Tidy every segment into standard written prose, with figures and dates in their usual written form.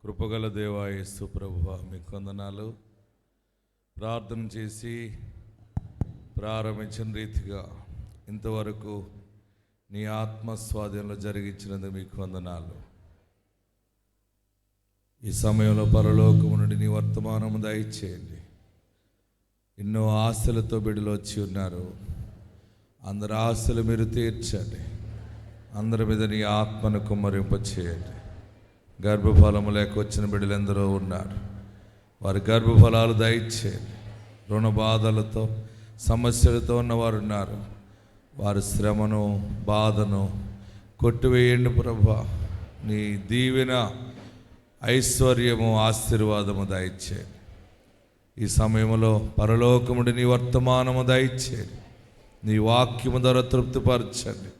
కృపగల దేవా యేసు ప్రభువా మీకు వందనాలు. ప్రార్థన చేసి ప్రారంభించిన రీతిగా ఇంతవరకు నీ ఆత్మస్వాధీనంలో జరిగించినందుకు మీకు వందనాలు. ఈ సమయంలో పరలోకము నుండి నీ వర్తమానము దయచేయండి. ఎన్నో ఆశలతో బిడ్డలు వచ్చి ఉన్నారు. అందరి ఆశలు మీరు తీర్చండి. అందరి మీద నీ ఆత్మను కుమ్మరింపచేయండి. గర్భఫలము లేక వచ్చిన బిడ్డలు ఎందరో ఉన్నారు. వారి గర్భఫలాలు దయచేయండి. రుణ బాధలతో సమస్యలతో ఉన్నవారు ఉన్నారు. వారి శ్రమను బాధను కొట్టివేయండి ప్రభువా. నీ దీవెన ఐశ్వర్యము ఆశీర్వాదము దయచేయండి. ఈ సమయంలో పరలోకముడి నీ వర్తమానము దయచేయండి. నీ వాక్యము ద్వారా తృప్తిపరచండి.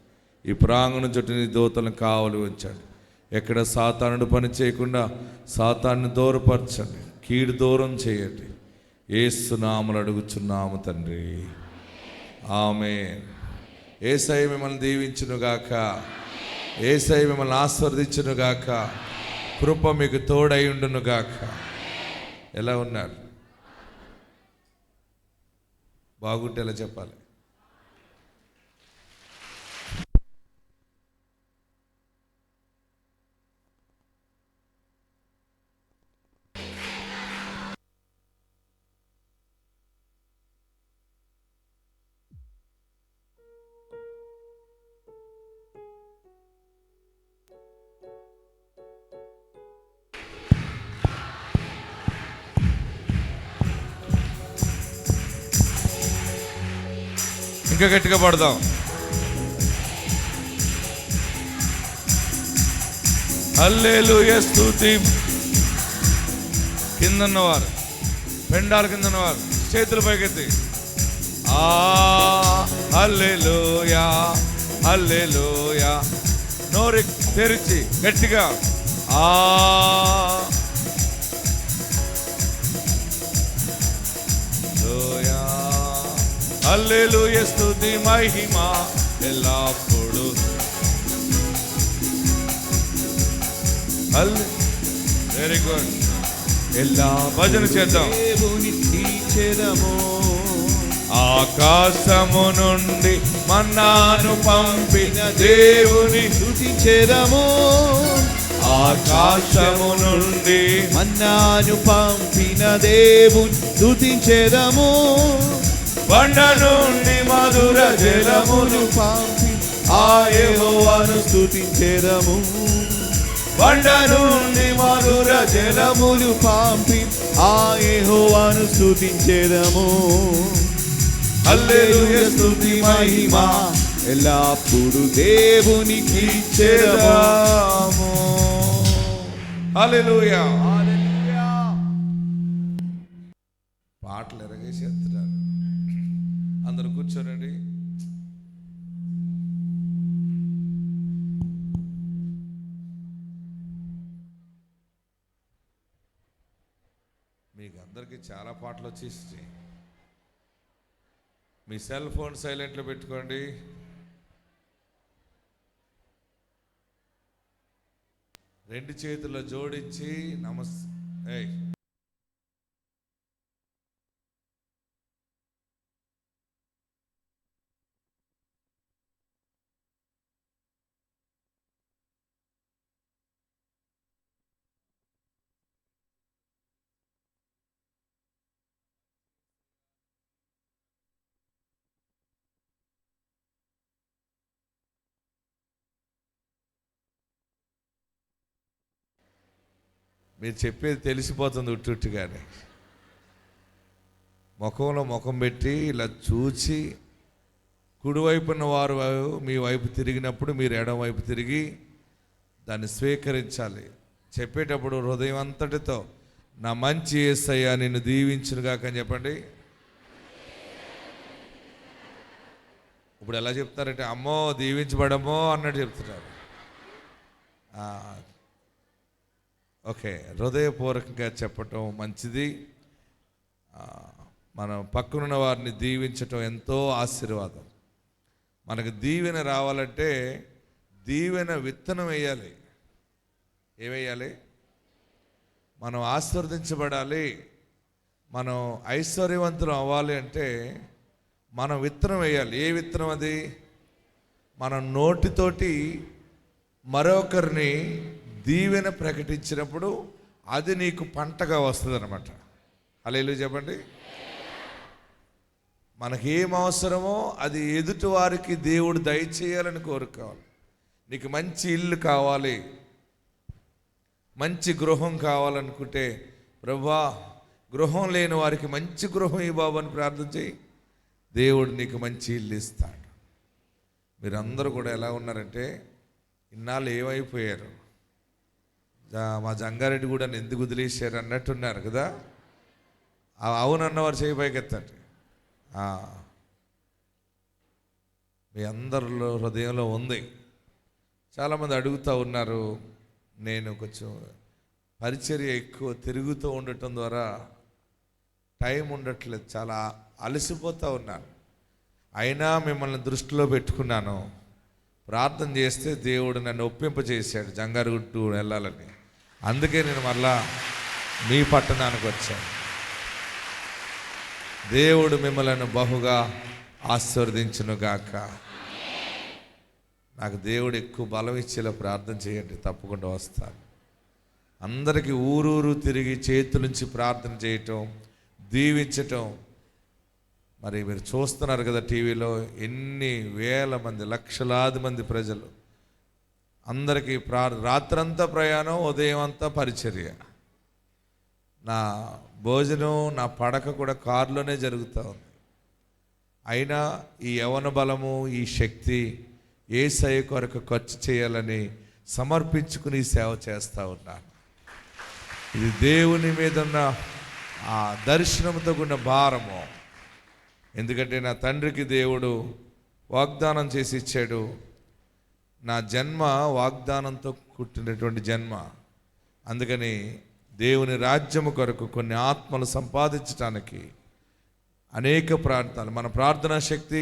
ఈ ప్రాంగణ చుట్టూ నీ దూతలను కావలి ఉంచండి. ఎక్కడ సాతానుడు పని చేయకుండా సాతాన్ని దూరపరచండి. కీడు దూరం చేయండి. యేసు నామములో అడుగుచున్నాము తండ్రి, ఆమేన్. యేసయ్య మిమ్మల్ని దీవించునుగాక. యేసయ్య మిమ్మల్ని ఆశీర్వదించునుగాక. కృప మీకు తోడై ఉండునుగాక. ఎలా ఉన్నారు? బాగుంటే ఎలా చెప్పాలి? ఇంకా గట్టిగా పడదాం. హల్లెలూయా స్తుతి. కిందన్నవారు, పెండాల కిందన్నవారు చేతులు పైకెత్తి హల్లెలూయా హల్లెలూయా. నోరు తెరిచి గట్టిగా హల్లెలూయా స్తుతి మహిమ ఎల్లప్పుడు. Very good. ఎలా భజన చేద్దాం. ఆకాశము నుండి మన్నాను పంపిన దేవుని స్తుతించెదము. ఆకాశము నుండి మన్నాను పంపిన దేవుని స్తుతించెదము. బండ నుండి మధుర జలమును పంపి ఆ యెహోవాను స్తుతించెదము. బండ నుండి మధుర జలములు పంపి ఆ యెహోవాను స్తుతించెదము. హల్లెలూయా స్తుతి మహిమ ఎల్లప్పుడు దేవునికి ఇచ్చెదము. హల్లెలూయా. పాటలు ఎరగేసేస్తున్నారు. అందరూ కూర్చోనండి. మీకు అందరికీ చాలా పాటలు వచ్చేసి మీ సెల్ ఫోన్ సైలెంట్లో పెట్టుకోండి. రెండు చేతుల్లో జోడించి ఏయ్ మీరు చెప్పేది తెలిసిపోతుంది ఉట్టుగానే. ముఖంలో ముఖం పెట్టి ఇలా చూచి కుడివైపున్న వారు మీ వైపు తిరిగినప్పుడు మీరు ఎడమ వైపు తిరిగి దాన్ని స్వీకరించాలి. చెప్పేటప్పుడు హృదయం అంతటితో నా మంచి యేసయ్యా నిన్ను దీవించునుగాక అని చెప్పండి. ఇప్పుడు ఎలా చెప్తారంటే అమ్మో దీవించబడమో అన్నట్టు చెప్తున్నారు. ఓకే, హృదయపూర్వకంగా చెప్పటం మంచిది. మనం పక్కనున్న వారిని దీవించటం ఎంతో ఆశీర్వాదం. మనకు దీవెన రావాలంటే దీవెన విత్తనం వేయాలి. ఏమేయాలి? మనం ఆశీర్వదించబడాలి, మనం ఐశ్వర్యవంతులు అవ్వాలి అంటే మనం విత్తనం వేయాలి. ఏ విత్తనం అది? మనం నోటితోటి మరొకరిని దీవెన ప్రకటించినప్పుడు అది నీకు పంటగా వస్తుంది అనమాట. హల్లెలూయా చెప్పండి. మనకి ఏం అవసరమో అది ఎదుటి వారికి దేవుడు దయచేయాలని కోరుకోవాలి. నీకు మంచి ఇల్లు కావాలి, మంచి గృహం కావాలనుకుంటే, ప్రభువా గృహం లేని వారికి మంచి గృహం ఈ బాబు అని ప్రార్థన చేయి, దేవుడు నీకు మంచి ఇల్లు ఇస్తాడు. మీరందరూ కూడా ఎలా ఉన్నారంటే ఇన్నాళ్ళు ఏమైపోయారు, మా జంగారెడ్డి కూడా ఎందుకు వదిలేశారు అన్నట్టున్నారు కదా. అవునన్నవారు చేయి పైకెత్తండి. మీ అందరిలో హృదయంలో ఉంది. చాలామంది అడుగుతూ ఉన్నారు, నేను కొంచెం పరిచర్య ఎక్కువ తిరుగుతూ ఉండటం ద్వారా టైం ఉండట్లేదు, చాలా అలసిపోతూ ఉన్నాను, అయినా మిమ్మల్ని దృష్టిలో పెట్టుకున్నాను, ప్రార్థన చేస్తే దేవుడు నన్ను ఒప్పింపజేశాడు జంగారెడ్డి వెళ్ళాలని, అందుకే నేను మళ్ళా మీ పట్టణానికి వచ్చాను. దేవుడు మిమ్మల్ని బహుగా ఆశీర్వదించునుగాక. నాకు దేవుడు ఎక్కువ బలం ఇచ్చేలా ప్రార్థన చేయండి, తప్పకుండా వస్తాను. అందరికీ ఊరూరు తిరిగి చేతులుంచి ప్రార్థన చేయటం, దీవించటం. మరి మీరు చూస్తున్నారు కదా టీవీలో, ఎన్ని వేల మంది, లక్షలాది మంది ప్రజలు, అందరికీ రాత్రంతా ప్రయాణం, ఉదయం అంతా పరిచర్య. నా భోజనం, నా పడక కూడా కారులోనే జరుగుతూ ఉంది. అయినా ఈ యవన బలము, ఈ శక్తి యేసయ్య కొరకు ఖర్చు చేయాలని సమర్పించుకుని సేవ చేస్తూ ఉన్నాను. ఇది దేవుని మీద ఉన్న ఆ దర్శనంతో కూడిన భారము. ఎందుకంటే నా తండ్రికి దేవుడు వాగ్దానం చేసి ఇచ్చాడు. నా జన్మ వాగ్దానంతో పుట్టినటువంటి జన్మ. అందుకని దేవుని రాజ్యము కొరకు కొన్ని ఆత్మలు సంపాదించడానికి అనేక ప్రార్థనలు, మన ప్రార్థనా శక్తి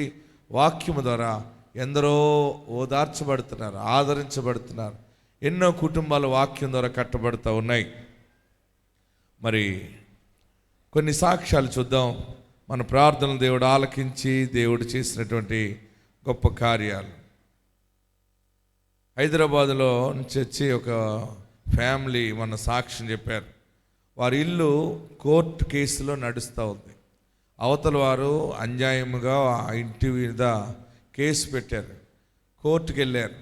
వాక్యము ద్వారా ఎందరో ఓదార్చబడుతున్నారు, ఆదరించబడుతున్నారు. ఎన్నో కుటుంబాలు వాక్యం ద్వారా కట్టబడుతూ ఉన్నాయి. మరి కొన్ని సాక్ష్యాలు చూద్దాం. మన ప్రార్థనలు దేవుడు ఆలకించి దేవుడు చేసినటువంటి గొప్ప కార్యాలు. హైదరాబాదులో నుంచి వచ్చి ఒక ఫ్యామిలీ మన సాక్ష్యం చెప్పారు. వారి ఇల్లు కోర్టు కేసులో నడుస్తూ ఉంది. అవతల వారు అన్యాయముగా ఆ ఇంటి మీద కేసు పెట్టారు, కోర్టుకు వెళ్ళారు.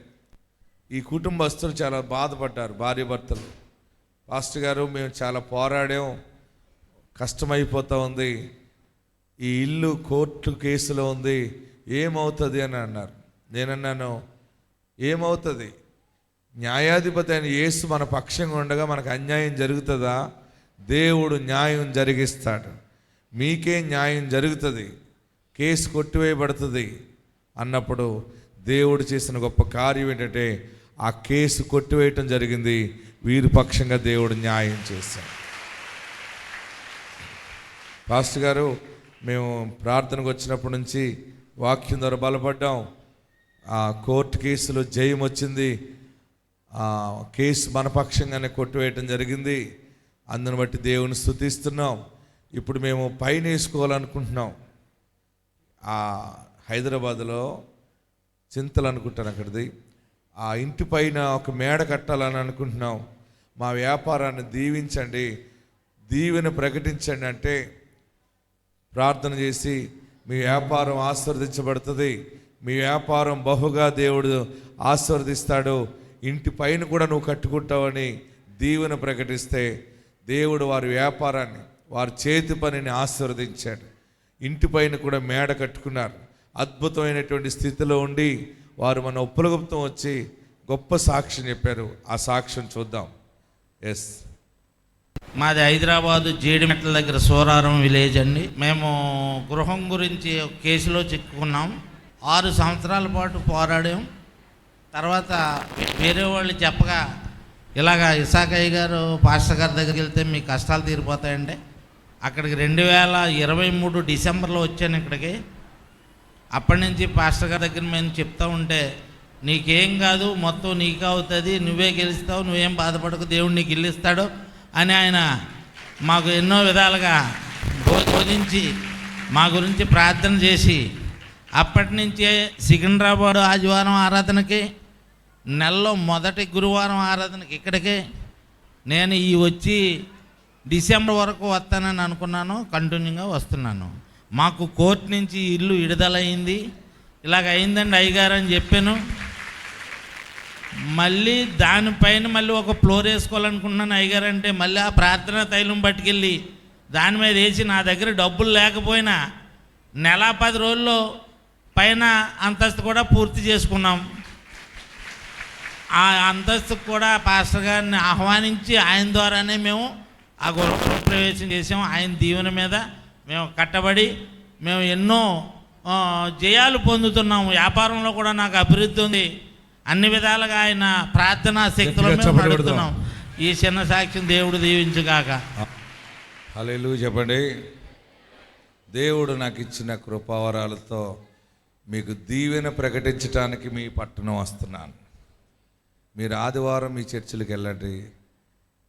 ఈ కుటుంబస్తులు చాలా బాధపడ్డారు, భార్య భర్తలు. పాస్టర్ గారు, మేము చాలా పోరాడాం, కష్టమైపోతూ ఉంది, ఈ ఇల్లు కోర్టు కేసులో ఉంది, ఏమవుతుంది అని అన్నారు. నేనన్నాను, ఏమవుతుంది? న్యాయాధిపతి అయిన యేసు మన పక్షంగా ఉండగా మనకు అన్యాయం జరుగుతుందా? దేవుడు న్యాయం జరిగిస్తాడు. మీకే న్యాయం జరుగుతుంది, కేసు కొట్టివేయబడుతుంది అన్నప్పుడు దేవుడు చేసిన గొప్ప కార్యం ఏంటంటే ఆ కేసు కొట్టివేయటం జరిగింది. వీరి పక్షంగా దేవుడు న్యాయం చేశాడు. పాస్టర్ గారు, మేము ప్రార్థనకు వచ్చినప్పటి నుంచి వాక్యం ద్వారా బలపడ్డాం, ఆ కోర్టు కేసులో జయం వచ్చింది, ఆ కేసు మన పక్షంగానే కొట్టివేయటం జరిగింది, అందుని బట్టి దేవుని స్తుతిస్తున్నాం. ఇప్పుడు మేము పైన వేసుకోవాలనుకుంటున్నాం. ఆ హైదరాబాదులో చింతలు అనుకుంటాను అక్కడిది, ఆ ఇంటి పైన ఒక మేడ కట్టాలని అనుకుంటున్నాం. మా వ్యాపారాన్ని దీవించండి, దీవెన ప్రకటించండి అంటే ప్రార్థన చేసి మీ వ్యాపారం ఆశీర్వదించబడుతుంది, మీ వ్యాపారం బహుగా దేవుడు ఆశీర్వదిస్తాడు, ఇంటి పైన కూడా నువ్వు కట్టుకుంటావని దీవెన ప్రకటిస్తే దేవుడు వారి వ్యాపారాన్ని, వారి చేతి పనిని ఆశీర్వదించాడు. ఇంటి పైన కూడా మేడ కట్టుకున్నారు. అద్భుతమైనటువంటి స్థితిలో ఉండి వారు మన ఉప్పలగుప్తం వచ్చి గొప్ప సాక్ష్యం చెప్పారు. ఆ సాక్ష్యం చూద్దాం. ఎస్, మాది హైదరాబాదు జీడిమెట్ల దగ్గర సోరారం విలేజ్ అండి. మేము గృహం గురించి ఒక కేసులో చిక్కుకున్నాం. 6 సంవత్సరాల పాటు పోరాడాం. తర్వాత వేరే వాళ్ళు చెప్పగా ఇలాగా ఇసాకయ్య గారు పాస్టర్ గారి దగ్గరికి వెళ్తే మీ కష్టాలు తీరిపోతాయంటే అక్కడికి 2023 డిసెంబర్లో వచ్చాను ఇక్కడికి. అప్పటి నుంచి పాస్టర్ గారి దగ్గర మేము చెప్తూ ఉంటే, నీకేం కాదు, మొత్తం నీకు అవుతుంది, నువ్వే గెలుస్తావు, నువ్వేం బాధపడకు, దేవుడు నీకు ఇల్లు ఇస్తాడు, అని ఆయన మాకు ఎన్నో విధాలుగా బోధించి మా గురించి ప్రార్థన చేసి అప్పటి నుంచే సికింద్రాబాద్ ఆదివారం ఆరాధనకి, నెలలో మొదటి గురువారం ఆరాధనకి ఇక్కడికి నేను వచ్చి డిసెంబర్ వరకు వస్తానని అనుకున్నాను. కంటిన్యూగా వస్తున్నాను. మాకు కోర్టు నుంచి ఇల్లు విడుదలైంది. ఇలాగ అయిందండి అయ్యగారు అని చెప్పాను. మళ్ళీ దానిపైన మళ్ళీ ఒక ఫ్లోర్ వేసుకోవాలనుకుంటున్నాను అయ్యగారు అంటే, మళ్ళీ ఆ ప్రార్థనా తైలం పట్టుకెళ్ళి దాని మీద వేసి నా దగ్గర డబ్బులు లేకపోయినా నెల 10 రోజుల్లో పైన అంతస్తు కూడా పూర్తి చేసుకున్నాం. ఆ అంతస్తు కూడా పాస్టర్ గారిని ఆహ్వానించి ఆయన ద్వారానే మేము ఆ గృహప్రవేశం చేసాం. ఆయన దీవెన మీద మేము కట్టబడి మేము ఎన్నో జయాలు పొందుతున్నాము. వ్యాపారంలో కూడా నాకు అభివృద్ధి ఉంది. అన్ని విధాలుగా ఆయన ప్రార్థనా శక్తిలో మేము నడుస్తున్నాం. ఈ చిన్న సాక్ష్యం దేవుడు దీవించుగాక. హల్లెలూయా చెప్పండి. దేవుడు నాకు ఇచ్చిన కృపావరాలతో మీకు దీవెన ప్రకటించడానికి మీ పట్టణం వస్తున్నాను. మీరు ఆదివారం మీ చర్చిలకు వెళ్ళండి,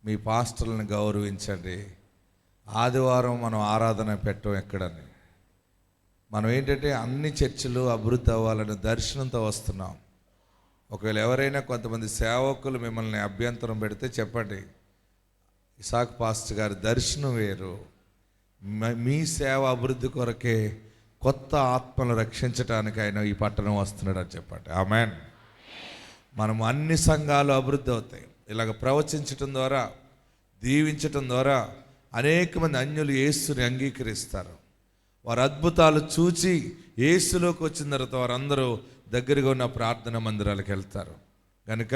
మీ పాస్టర్లను గౌరవించండి. ఆదివారం మనం ఆరాధన పెట్టం ఎక్కడని. మనం ఏంటంటే అన్ని చర్చిలు అభివృద్ధి అవ్వాలని దర్శనంతో వస్తున్నాం. ఒకవేళ ఎవరైనా కొంతమంది సేవకులు మిమ్మల్ని అభ్యంతరం పెడితే చెప్పండి, ఇసాక్ పాస్టర్ గారి దర్శనం వేరు, మీ సేవ అభివృద్ధి కొరకే కొత్త ఆత్మను రక్షించడానికి ఆయన ఈ పట్టణం వస్తున్నాడు అని చెప్పండి. ఆమేన్. మనం అన్ని సంఘాలు అభివృద్ధి అవుతాయి. ఇలాగ ప్రవచించటం ద్వారా, దీవించటం ద్వారా అనేక మంది అన్యులు యేసుని అంగీకరిస్తారు. వారు అద్భుతాలు చూచి యేసులోకి వచ్చిన తర్వాత వారందరూ దగ్గరగా ఉన్న ప్రార్థన మందిరాలకు వెళ్తారు. కనుక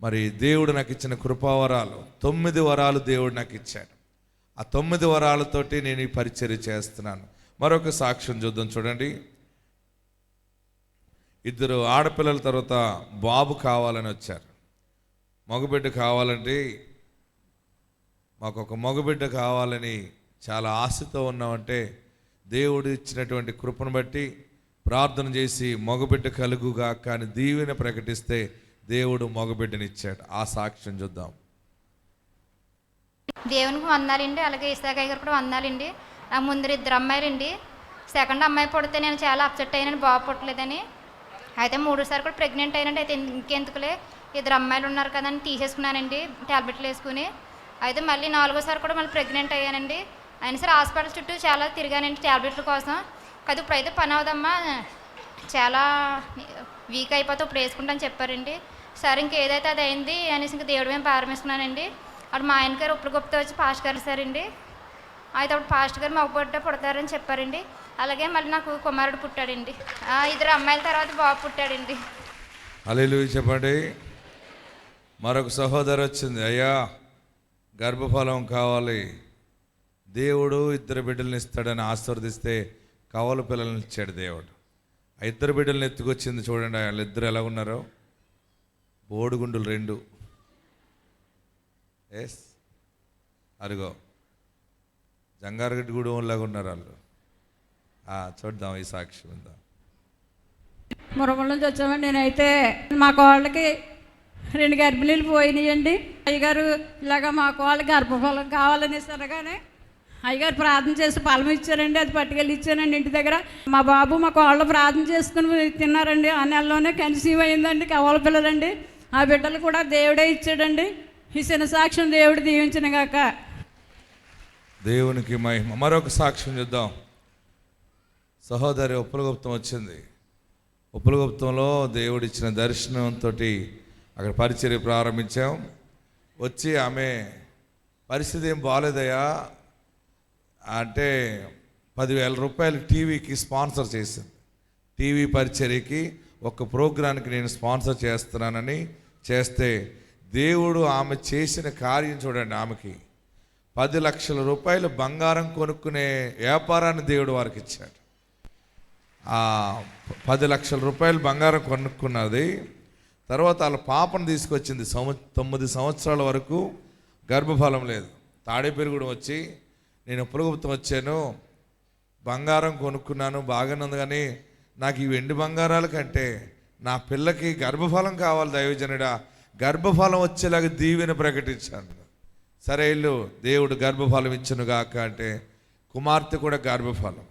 మరి దేవుడు నాకు ఇచ్చిన కృపావరాలు 9 వరాలు దేవుడు నాకు ఇచ్చాడు. ఆ 9 వరాలతోటి నేను ఈ పరిచర్య చేస్తున్నాను. మరొక సాక్ష్యం చూద్దాం. చూడండి, 2 ఆడపిల్లల తర్వాత బాబు కావాలని వచ్చారు. మగబిడ్డ కావాలంటే మాకు ఒక మగబిడ్డ కావాలని చాలా ఆశతో ఉన్నామంటే దేవుడు ఇచ్చినటువంటి కృపను బట్టి ప్రార్థన చేసి మగబిడ్డ కలుగుగా కానీ దీవెన ప్రకటిస్తే దేవుడు మగబిడ్డనిచ్చాడు. ఆ సాక్ష్యం చూద్దాం. దేవునికి వందాలండి. అలాగే ఇసాకయ్య గారు కూడా వందాలండి. నాకు ముందు 2 అమ్మాయిలండి. సెకండ్ అమ్మాయి పుడితే నేను చాలా అప్సెట్ అయ్యానని, బాబు పుట్టలేదని. అయితే 3సారి కూడా ప్రెగ్నెంట్ అయినండి. అయితే ఇంకెందుకులే 2 అమ్మాయిలు ఉన్నారు కదా అని తీసేసుకున్నానండి ట్యాబ్లెట్లు వేసుకుని. అయితే మళ్ళీ 4వసారి కూడా మళ్ళీ ప్రెగ్నెంట్ అయ్యానండి. అయినా సరే హాస్పిటల్ చుట్టూ చాలా తిరిగానండి ట్యాబ్లెట్ల కోసం. కదా ఇప్పుడైతే పని అవుదమ్మా, చాలా వీక్ అయిపోతే ఇప్పుడు వేసుకుంటాను చెప్పారండి. సరే ఇంకేదైతే అది అయింది అనేసి ఇంకా దేవుడు మేము ప్రారంభిస్తున్నానండి. అప్పుడు మా ఆయన గారు ఇప్పుడు గొప్పతో వచ్చి పాస్ట్ గారు సారండి. అయితే అప్పుడు పాస్ట్ గారు మగబిడ్డ పుడతారని చెప్పారండి. అలాగే మళ్ళీ నాకు కుమారుడు పుట్టాడండి. 2 అమ్మాయిల తర్వాత బాబు పుట్టాడండి. హల్లెలూయా చెప్పండి. మరొక సహోదరు వచ్చింది, అయ్యా గర్భఫలం కావాలి, దేవుడు 2 బిడ్డలను ఇస్తాడని ఆశీర్వదిస్తే కవల పిల్లల్ని ఇచ్చాడు దేవుడు. ఆ 2 బిడ్డలను ఎత్తుకొచ్చింది. చూడండి వాళ్ళిద్దరు ఎలా ఉన్నారో, బోడిగుండులు 2. ఎస్ అరుగో జంగారగడ్డి గూడెంలాగా ఉన్నారు వాళ్ళు. చూద్దాం ఈ సాక్షి ఉందా. మురమల నుంచి వచ్చామండి. నేనైతే మా కోళ్ళకి 2 గర్భిణీలు పోయినాయండి. అయ్యగారు ఇలాగ మా కోళ్ళకి గర్భఫలం కావాలని సరగానే అయ్యగారు ప్రార్థన చేసి ఫలం ఇచ్చారండి. అది పట్టుకెళ్ళి ఇచ్చానండి ఇంటి దగ్గర. మా బాబు మా కోళ్ళు ప్రార్థన చేసుకుని తిన్నారండి. ఆ నెలలోనే కన్సీవ్ అయిందండి. కవల పిల్లలండి. ఆ బిడ్డలు కూడా దేవుడే ఇచ్చాడండి. ఈ చిన్న సాక్ష్యం దేవుడు దీవించిన గాక. దేవునికి మహిమ. మరొక సాక్ష్యం చూద్దాం. సహోదరి ఉప్పలగుప్తం వచ్చింది. ఉప్పలగుప్తంలో దేవుడు ఇచ్చిన దర్శనంతో అక్కడ పరిచర్య ప్రారంభించాం. వచ్చి ఆమె పరిస్థితి ఏం బాగాలేదయ్యా అంటే 10,000 రూపాయలు టీవీకి స్పాన్సర్ చేసింది. టీవీ పరిచర్యకి ఒక ప్రోగ్రాంకి నేను స్పాన్సర్ చేస్తున్నానని చేస్తే దేవుడు ఆమె చేసిన కార్యం చూడండి. ఆమెకి 10 లక్షల రూపాయలు బంగారం కొనుక్కునే వ్యాపారాన్ని దేవుడు వారికి ఇచ్చాడు. 10 లక్షల రూపాయలు బంగారం కొనుక్కున్నది. తర్వాత వాళ్ళ పాపను తీసుకొచ్చింది. 9 సంవత్సరాల వరకు గర్భఫలం లేదు. తాడేపల్లిగూడెం వచ్చి నేను ఉప్పలగుప్తం వచ్చాను, బంగారం కొనుక్కున్నాను, బాగానే ఉంది, కానీ నాకు ఈ వెండి బంగారాల కంటే నా పిల్లకి గర్భఫలం కావాలి దైవజనుడా, గర్భఫలం వచ్చేలాగా దీవెన ప్రకటించాను. సరే ఇల్లు దేవుడు గర్భఫలం ఇచ్చునుగాక అంటే కుమార్తె కూడా గర్భఫలం.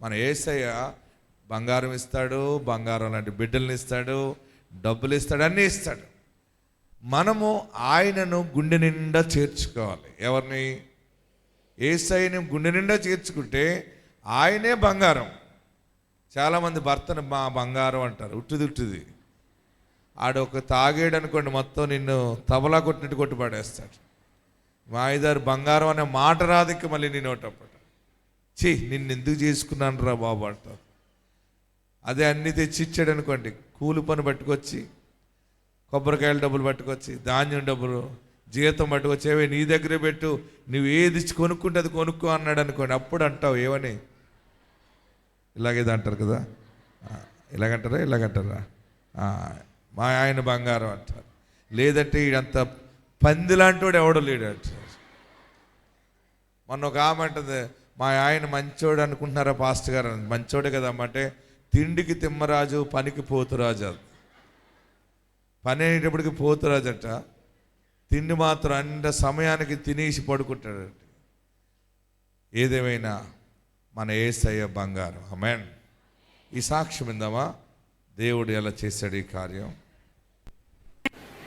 మన యేసయ్య బంగారం ఇస్తాడు, బంగారం లాంటి బిడ్డల్ని ఇస్తాడు, డబ్బులు ఇస్తాడు, అన్నీ ఇస్తాడు. మనము ఆయనను గుండె నిండా చేర్చుకోవాలి. ఎవరిని? యేసయ్యని గుండె నిండా చేర్చుకుంటే ఆయనే బంగారం. చాలామంది భర్తను మా బంగారం అంటారు, ఉట్టిది. ఆడొక తాగేడు అనుకోండి, మొత్తం నిన్ను తబలా కొట్టినట్టు కొట్టి పడేస్తాడు. మా ఇద్దరు బంగారం అనే మాట రాదికి మళ్ళీ నేను ఒకటప్పట నిన్ను ఎందుకు చేసుకున్నాను రా బాబు అంటారు. అదే అన్నీ తెచ్చి ఇచ్చాడు అనుకోండి, కూలి పని పట్టుకొచ్చి, కొబ్బరికాయల డబ్బులు పట్టుకొచ్చి, ధాన్యం డబ్బులు, జీతం పట్టుకొచ్చి, ఏవే నీ దగ్గరే పెట్టు, నువ్వు ఏది ఇచ్చి కొనుక్కుంటే అది కొనుక్కో అన్నాడు అనుకోండి. అప్పుడు అంటావు ఏమని? ఇలాగేది అంటారు కదా, ఇలాగంటారా మా ఆయన బంగారం అంటారు. లేదంటే ఈడంత పందిలాంటి వాడు ఎవడో లేడు అంటారు. మొన్న ఒక ఆమె అంటుంది, మా ఆయన మంచోడు అనుకుంటున్నారా పాస్టర్ గారు? మంచోడే కదమ్మా అంటే, తిండికి తిమ్మరాజు, పనికి పోతురాజు. పని అనేటప్పటికి పోతురాజు అంట, తిండి మాత్రం అంత సమయానికి తినేసి పడుకుంటాడంట. ఏదేమైనా మన యేసయ్య బంగారం. ఆమేన్. ఈ సాక్ష్యం ఇందామా, దేవుడు ఎలా చేశాడు ఈ కార్యం.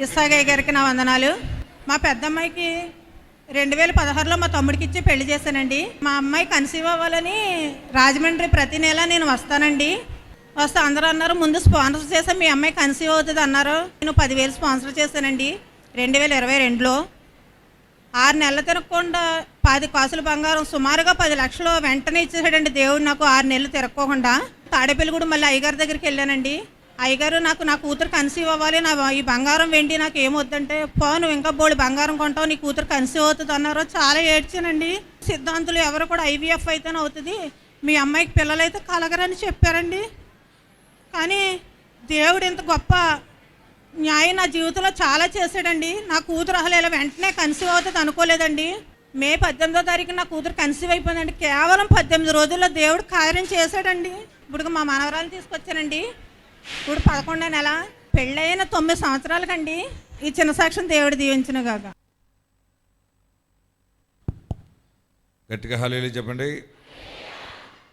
ఇస్సాగయ్య గారికి నా వందనాలు. మా పెద్దమ్మాయికి 2016లో మా తమ్ముడికి ఇచ్చి పెళ్లి చేశానండి. మా అమ్మాయి కన్సీవ్ అవ్వాలని రాజమండ్రి ప్రతి నెల నేను వస్తానండి. వస్తే అందరూ అన్నారు, ముందు స్పాన్సర్ చేస్తే మీ అమ్మాయి కన్సీవ్ అవుతుంది అన్నారు. నేను 10,000 స్పాన్సర్ చేశానండి 2022లో. 6 నెలలు తిరగకుండా 10 కాసుల బంగారం, సుమారుగా 10 లక్షలు వెంటనే ఇచ్చేసాడండి దేవుడు నాకు. 6 నెలలు తిరగకోకుండా తాడేపల్లి కూడా మళ్ళీ అయ్యగారి దగ్గరికి వెళ్ళానండి. అయ్యగారు నాకు నా కూతురు కన్సీవ్ అవ్వాలి, నా ఈ బంగారం వెండి నాకు ఏమొద్దంటే, నువ్వు ఇంకా బోడి బంగారం కొంటావు, నీ కూతురు కన్సీవ్ అవుతుంది అన్నారు. చాలా ఏడ్చానండి. సిద్ధాంతులు ఎవరు కూడా IVF అయితేనే అవుతుంది, మీ అమ్మాయికి పిల్లలైతే కలగరని చెప్పారండి. కానీ దేవుడు ఇంత గొప్ప న్యాయం నా జీవితంలో చాలా చేశాడండి. నా కూతురు అసలు ఇలా వెంటనే కన్సీవ్ అవుతుంది అనుకోలేదండి. మే 18వ తారీఖు నా కూతురు కన్సీవ్ అయిపోయిందండి. కేవలం 18 రోజుల్లో దేవుడు కార్యం చేశాడండి. ఇప్పుడు మా మనవరాలు తీసుకొచ్చానండి. ఇప్పుడు 11వ నెల, పెళ్ళైన 9 సంవత్సరాలకండి. ఈ చిన్న సాక్ష్యం దేవుడు దీవించిన గాక. గట్టిగా హల్లెలూయా చెప్పండి.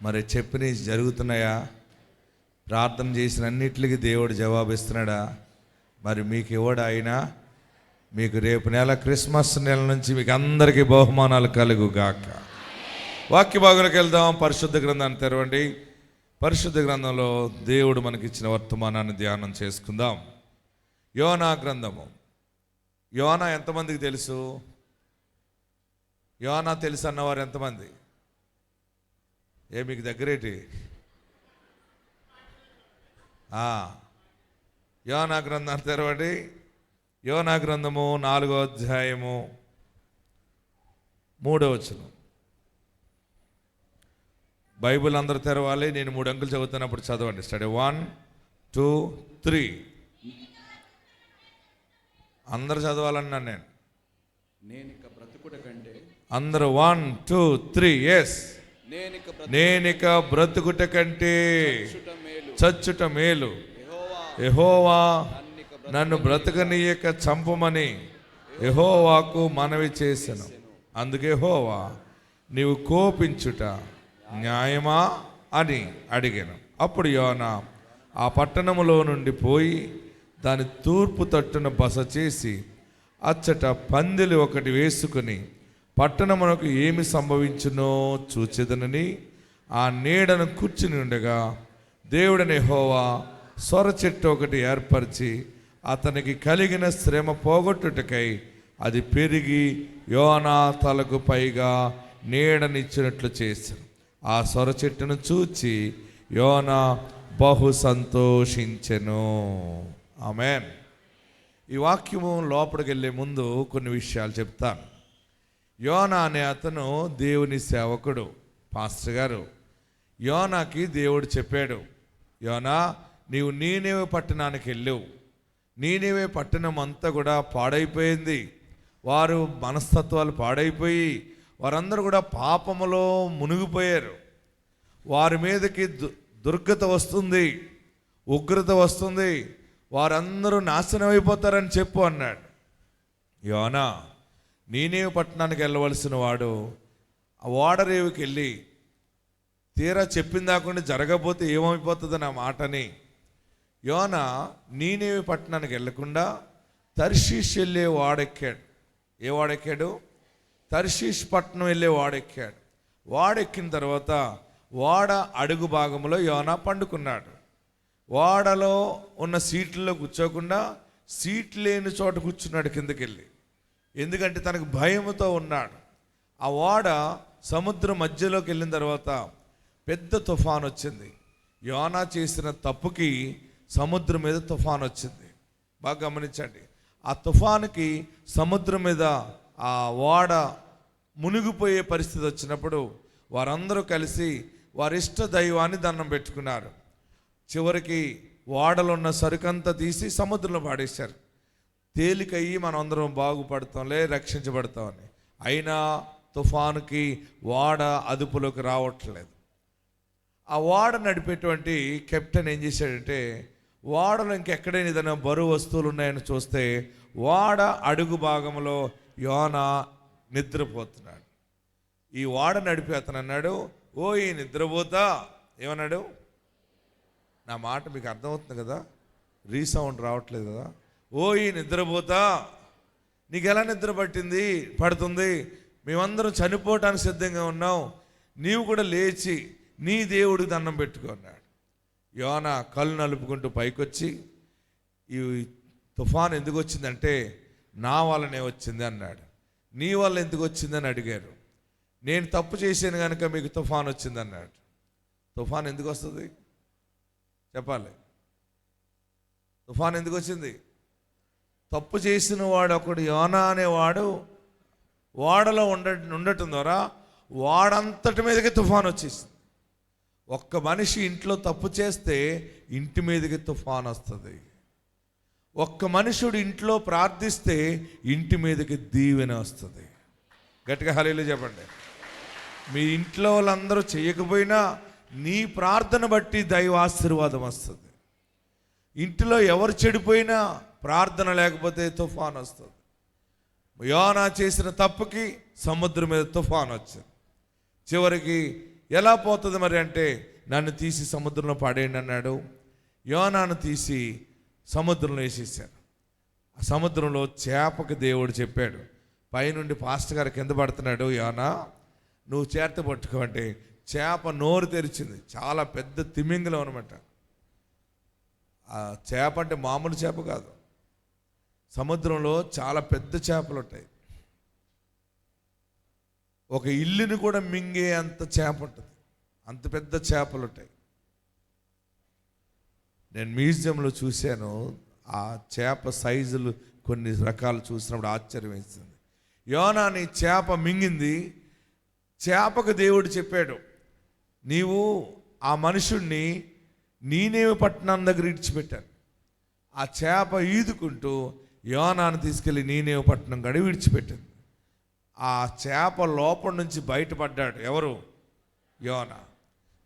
మరి చెప్పినవి జరుగుతున్నాయా? ప్రార్థన చేసిన అన్నిటికీ దేవుడు జవాబిస్తున్నాడా? మరి మీకు ఇవ్వడా అయినా? మీకు రేపు నెల క్రిస్మస్ నెల నుంచి మీకు అందరికీ బహుమానాలు కలుగుగాక. వాక్య భాగంలోకి వెళ్దాం. పరిశుద్ధ గ్రంథాన్ని తెరవండి. పరిశుద్ధ గ్రంథంలో దేవుడు మనకిచ్చిన వర్తమానాన్ని ధ్యానం చేసుకుందాం. యోనా గ్రంథము. యోనా ఎంతమందికి తెలుసు? యోనా తెలుసు అన్నవారు ఎంతమంది? మీకు దగ్గరేటి? యోనా గ్రంథాన్ని తెరవండి. యోనా గ్రంథము 4వ అధ్యాయము 3వ వచనం. బైబిల్ అందరూ తెరవాలి. నేను 3 అంకులు చదువుతున్నప్పుడు చదవండి. స్టడీ 1, 2, 3. అందరు చదవాలన్నాను నేను. అందరూ 1, 2, 3. ఎస్. నేనిక బ్రతుకుట కంటే చచ్చుట మేలు. యెహోవా నన్ను బ్రతకనీయక చంపమని యెహోవాకు మనవి చేసెను. అందుకే యెహోవా నీవు కోపించుట న్యాయమా అని అడిగాను. అప్పుడు యోనా ఆ పట్టణములో నుండి పోయి దాని తూర్పు తట్టున బస చేసి అచ్చట పందిలి ఒకటి వేసుకుని పట్టణమునకు ఏమి సంభవించునో చూచెదనని ఆ నీడను కూర్చుని ఉండగా దేవుడని యెహోవా సొర చెట్టు ఒకటి ఏర్పరిచి అతనికి కలిగిన శ్రమ పోగొట్టుటకై అది పెరిగి యోనా తలకు పైగా నీడనిచ్చినట్లు చేశాను. ఆ సొర చెట్టును చూచి యోనా బహు సంతోషించెను. ఆమేన్. ఈ వాక్యము లోపలికి వెళ్ళే ముందు కొన్ని విషయాలు చెప్తాను. యోనా అనే అతను దేవుని సేవకుడు. పాస్టర్ గారు, యోనాకి దేవుడు చెప్పాడు, యోనా నీవు నీనేవే పట్టణానికి వెళ్ళావు. నీనేవే పట్టణం అంతా కూడా పాడైపోయింది. వారు మనస్తత్వాలు పాడైపోయి వారందరూ కూడా పాపములో మునిగిపోయారు. వారి మీదకి దుర్గత వస్తుంది, ఉగ్రత వస్తుంది, వారందరూ నాశనం అయిపోతారని చెప్పు అన్నాడు. యోనా నీనేవు పట్టణానికి వెళ్ళవలసిన వాడు ఆ ఓడరేవుకి వెళ్ళి తీరా చెప్పిన దాకుండా జరగకపోతే ఏమైపోతుందని ఆ మాటని యోన నీనేవు పట్టణానికి వెళ్ళకుండా తర్షీష్ వెళ్ళే వాడెక్కాడు. ఏ వాడెక్కాడు? తర్షీష్ పట్టణం వెళ్ళే వాడెక్కాడు. వాడెక్కిన తర్వాత వాడ అడుగు భాగంలో యోన పండుకున్నాడు. వాడలో ఉన్న సీట్లలో కూర్చోకుండా సీట్ లేని చోట కూర్చున్నాడు కిందకెళ్ళి. ఎందుకంటే తనకు భయముతో ఉన్నాడు. ఆ వాడ సముద్రం మధ్యలోకి వెళ్ళిన తర్వాత పెద్ద తుఫాన్ వచ్చింది. యోనా చేసిన తప్పుకి సముద్రం మీద తుఫాన్ వచ్చింది. బాగా గమనించండి. ఆ తుఫానుకి సముద్రం మీద ఆ వాడ మునిగిపోయే పరిస్థితి వచ్చినప్పుడు వారందరూ కలిసి వారి ఇష్ట దైవాన్ని దండం పెట్టుకున్నారు. చివరికి వాడలో ఉన్న సరుకంతా తీసి సముద్రంలో పాడేశారు. తేలికయ్యి మనం అందరం బాగుపడతాంలే, రక్షించబడతామని. అయినా తుఫానుకి వాడ అదుపులోకి రావట్లేదు. ఆ వాడ నడిపేటువంటి కెప్టెన్ ఏం చేశాడంటే, వాడలో ఇంకెక్కడైనా ఏదైనా బరువు వస్తువులు ఉన్నాయని చూస్తే వాడ అడుగు భాగంలో యోనా నిద్రపోతున్నాడు. ఈ వాడ నడిపి అతను అన్నాడు, ఓ ఈ నిద్రపోతా. ఏమన్నాడు? నా మాట మీకు అర్థమవుతుంది కదా, రీసౌండ్ రావట్లేదు కదా. ఓ ఈ నిద్రపోతా, నీకు ఎలా నిద్ర పడుతుంది? మేమందరం చనిపోవటానికి సిద్ధంగా ఉన్నాం, నీవు కూడా లేచి నీ దేవుడికి దండం పెట్టుకో అన్నాడు. యోన కళ్ళు నలుపుకుంటూ పైకొచ్చి, ఈ తుఫాన్ ఎందుకు వచ్చిందంటే నా వల్లనే వచ్చింది అన్నాడు. నీ వల్ల ఎందుకు వచ్చిందని అడిగారు. నేను తప్పు చేశాను కనుక మీకు తుఫాన్ వచ్చింది అన్నాడు. తుఫాన్ ఎందుకు వస్తుంది చెప్పాలి? తుఫాన్ ఎందుకు వచ్చింది? తప్పు చేసిన వాడు ఒకడు యోనా అనేవాడు వాడలో ఉండటం ద్వారా వాడంతటి మీదకి తుఫాన్ వచ్చేసింది. ఒక్క మనిషి ఇంట్లో తప్పు చేస్తే ఇంటి మీదకి తుఫాన్ వస్తుంది. ఒక్క మనుషుడు ఇంట్లో ప్రార్థిస్తే ఇంటి మీదకి దీవెన వస్తుంది. గట్టిగా హల్లెలూయా చెప్పండి. మీ ఇంట్లో వాళ్ళందరూ చేయకపోయినా నీ ప్రార్థన బట్టి దైవ ఆశీర్వాదం వస్తుంది. ఇంటిలో ఎవరు చెడిపోయినా ప్రార్థన లేకపోతే తుఫాన్ వస్తుంది. యోనా చేసిన తప్పుకి సముద్రం మీద తుఫాన్ వచ్చింది. చివరికి ఎలా పోతుంది మరి అంటే, నన్ను తీసి సముద్రంలో పడేయండి అన్నాడు. యోనాను తీసి సముద్రంలో వేసేసారు. ఆ సముద్రంలో చేపకి దేవుడు చెప్పాడు, పైనుండి పాస్టర్ గారు కింద పడుతున్నాడు, యోనా నువ్వు చేత పట్టుకోమంటే చేప నోరు తెరిచింది. చాలా పెద్ద తిమింగలం అనమాట. ఆ చేప అంటే మామూలు చేప కాదు, సముద్రంలో చాలా పెద్ద చేపలు ఉంటాయి. ఒక ఇల్లుని కూడా మింగే అంత చేప ఉంటుంది, అంత పెద్ద చేపలు ఉంటాయి. నేను మ్యూజియంలో చూశాను. ఆ చేప సైజులు కొన్ని రకాలు చూసినప్పుడు ఆశ్చర్యం వేసింది. యోనాని చేప మింగింది. చేపకు దేవుడు చెప్పాడు, నీవు ఆ మనుషుణ్ణి నీనేవే పట్టణం దగ్గర విడిచిపెట్టాను. ఆ చేప ఈదుకుంటూ యోనాను తీసుకెళ్ళి నీనేవే పట్టణం గడి విడిచిపెట్టింది. ఆ చేప లోపల నుంచి బయటపడ్డాడు. ఎవరు? యోనా.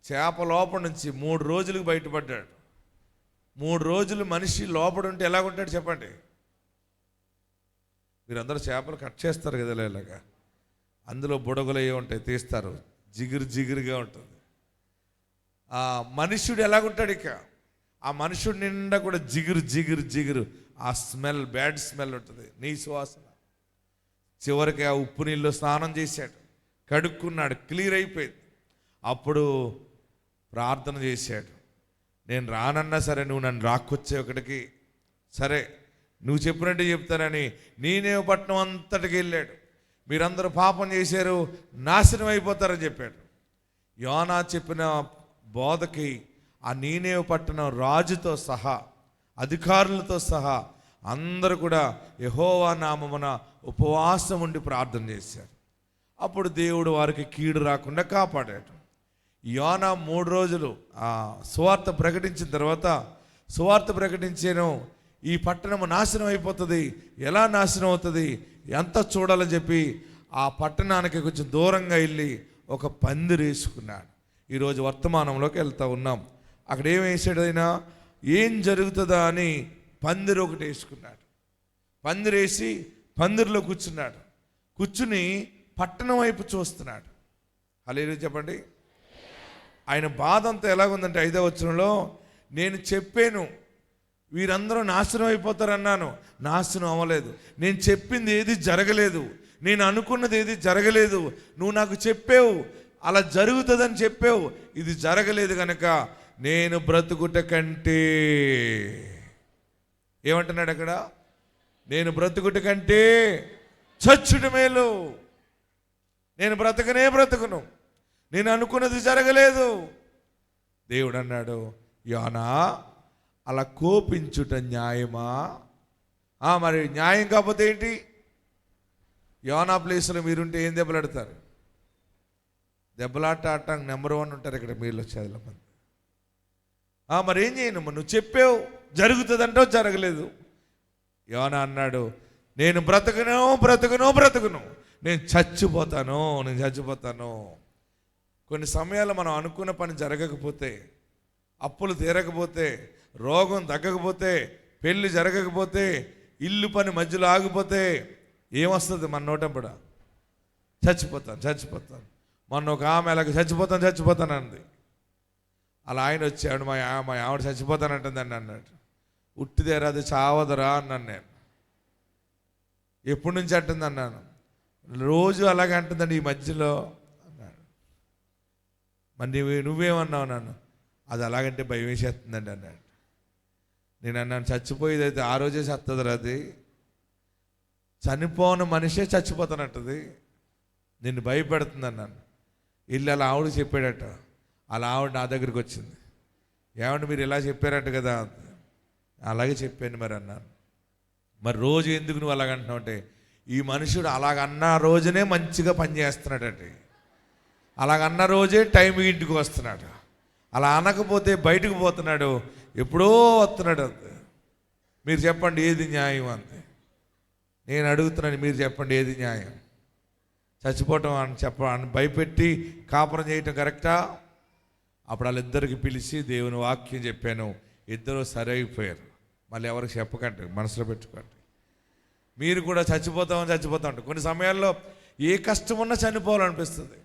చేప లోపల నుంచి 3 రోజులకు బయటపడ్డాడు. 3 రోజులు మనిషి లోపల ఉంటే ఎలాగుంటాడు చెప్పండి? మీరందరూ చేపలు కట్ చేస్తారు కదా ఇలాగా, అందులో బుడగలు అయ్యి ఉంటాయి, తీస్తారు, జిగురుగా ఉంటుంది. ఆ మనుష్యుడు ఎలాగుంటాడు? ఇక ఆ మనుషుడి నిండా కూడా జిగురు ఆ స్మెల్, బ్యాడ్ స్మెల్ ఉంటుంది, నీ సువాసన. చివరికి ఆ ఉప్పు నీళ్ళు స్నానం చేశాడు, కడుక్కున్నాడు, క్లియర్ అయిపోయింది. అప్పుడు ప్రార్థన చేశాడు, నేను రానన్నా సరే నువ్వు నన్ను రాకొచ్చే ఒకటికి, సరే నువ్వు చెప్పినట్టు చెప్తానని నీనేవే పట్టణం అంతటికి వెళ్ళాడు. మీరందరూ పాపం చేశారు, నాశనం అయిపోతారని చెప్పాడు. యోనా చెప్పిన బోధకి ఆ నీనేవే పట్టణం రాజుతో సహా, అధికారులతో సహా అందరూ కూడా యెహోవా నామమున ఉపవాసం ఉండి ప్రార్థన చేశారు. అప్పుడు దేవుడు వారికి కీడు రాకుండా కాపాడాడు. యోనా 3 రోజులు ఆ సువార్త ప్రకటించిన తర్వాత, సువార్త ప్రకటించాను, ఈ పట్టణం నాశనం అయిపోతుంది, ఎలా నాశనం అవుతుంది, ఎంత చూడాలని చెప్పి ఆ పట్టణానికి కొంచెం దూరంగా వెళ్ళి ఒక పందిరి వేసుకున్నాడు. ఈరోజు వర్తమానంలోకి వెళ్తూ ఉన్నాం. అక్కడ ఏం వేసాడు ఆయన? ఏం జరుగుతుందా అని పందిరి ఒకటి వేసుకున్నాడు. పందిరేసి పందిరిలో కూర్చున్నాడు. కూర్చుని పట్టణం వైపు చూస్తున్నాడు. హల్లెలూయా చెప్పండి. ఆయన బాధ అంతా ఎలాగుందంటే 5వ వచనంలో, నేను చెప్పాను వీరందరూ నాశనం అయిపోతారన్నాను, నాశనం అవ్వలేదు. నేను చెప్పింది ఏది జరగలేదు, నేను అనుకున్నది ఏది జరగలేదు. నువ్వు నాకు చెప్పావు అలా జరుగుతుందని చెప్పావు, ఇది జరగలేదు కనుక నేను బ్రతుకుట కంటే, ఏమంటున్నాడు అక్కడ, నేను బ్రతుకుట కంటే చచ్చుట మేలు. నేను బ్రతుకును, నేను అనుకున్నది జరగలేదు. దేవుడు అన్నాడు, యోనా అలా కోపించుట న్యాయమా? మరి న్యాయం కాకపోతే ఏంటి? యోనా ప్లేస్లో మీరుంటే ఏం దెబ్బలాడతారు? దెబ్బలాట ఆడటానికి నెంబర్ 1 ఉంటారు ఇక్కడ మీలో చాలా మంది. మరి ఏం చేయను? నువ్వు చెప్పావు జరుగుతుందంటావు, జరగలేదు. యోనా అన్నాడు, నేను బ్రతుకును, నేను చచ్చిపోతాను. కొన్ని సమయాల్లో మనం అనుకున్న పని జరగకపోతే, అప్పులు తీరకపోతే, రోగం తగ్గకపోతే, పెళ్ళి జరగకపోతే, ఇల్లు పని మధ్యలో ఆగిపోతే ఏమొస్తుంది మన నోటంపడ? చచ్చిపోతాను. మొన్న ఒక ఆమె అలాగే చచ్చిపోతాను అంది. అలా ఆయన వచ్చాడు, మా ఆవిడ చచ్చిపోతానంటుందండి అన్నాడు. ఉట్టిదేరా, అది చావదరా అన్నాను నేను. ఎప్పటి నుంచి అంటుంది అన్నాను. రోజు అలాగే అంటుందండి ఈ మధ్యలో అన్నాడు. మరి నువ్వేమన్నావు నన్ను? అది అలాగంటే భయం వేసేస్తుందండి అన్నాడు. నేను అన్నాను, చచ్చిపోయేది అయితే ఆ రోజే చస్తుందిరా, అది చనిపోని మనిషే చచ్చిపోతానంటది, నిన్ను భయపెడుతుంది అన్నాను. ఇల్లు అలా ఆవిడ చెప్పాడట. అలా ఆవిడ నా దగ్గరికి వచ్చింది. ఏమంటే మీరు ఇలా చెప్పారట కదా? అలాగే చెప్పాను మరి అన్నాను. మరి రోజు ఎందుకు నువ్వు అలాగంటున్నావు అంటే, ఈ మనుషుడు అలాగన్న రోజునే మంచిగా పనిచేస్తున్నాడట, అలాగన్న రోజే టైంకి ఇంటికి వస్తున్నాడు, అలా అనకపోతే బయటకు పోతున్నాడు, ఎప్పుడో వస్తున్నాడు అంతే. మీరు చెప్పండి ఏది న్యాయం అంతే. నేను అడుగుతున్నాను, మీరు చెప్పండి ఏది న్యాయం? చచ్చిపోవటం అని భయపెట్టి కాపురం చేయటం కరెక్టా? అప్పుడు వాళ్ళిద్దరికి పిలిచి దేవుని వాక్యం చెప్పాను, ఇద్దరు సరి అయిపోయారు. మళ్ళీ ఎవరికి చెప్పకండి, మనసులో పెట్టుకోండి. మీరు కూడా చచ్చిపోతాం. కొన్ని సమయాల్లో ఏ కష్టం ఉన్నా చనిపోవాలనిపిస్తుంది.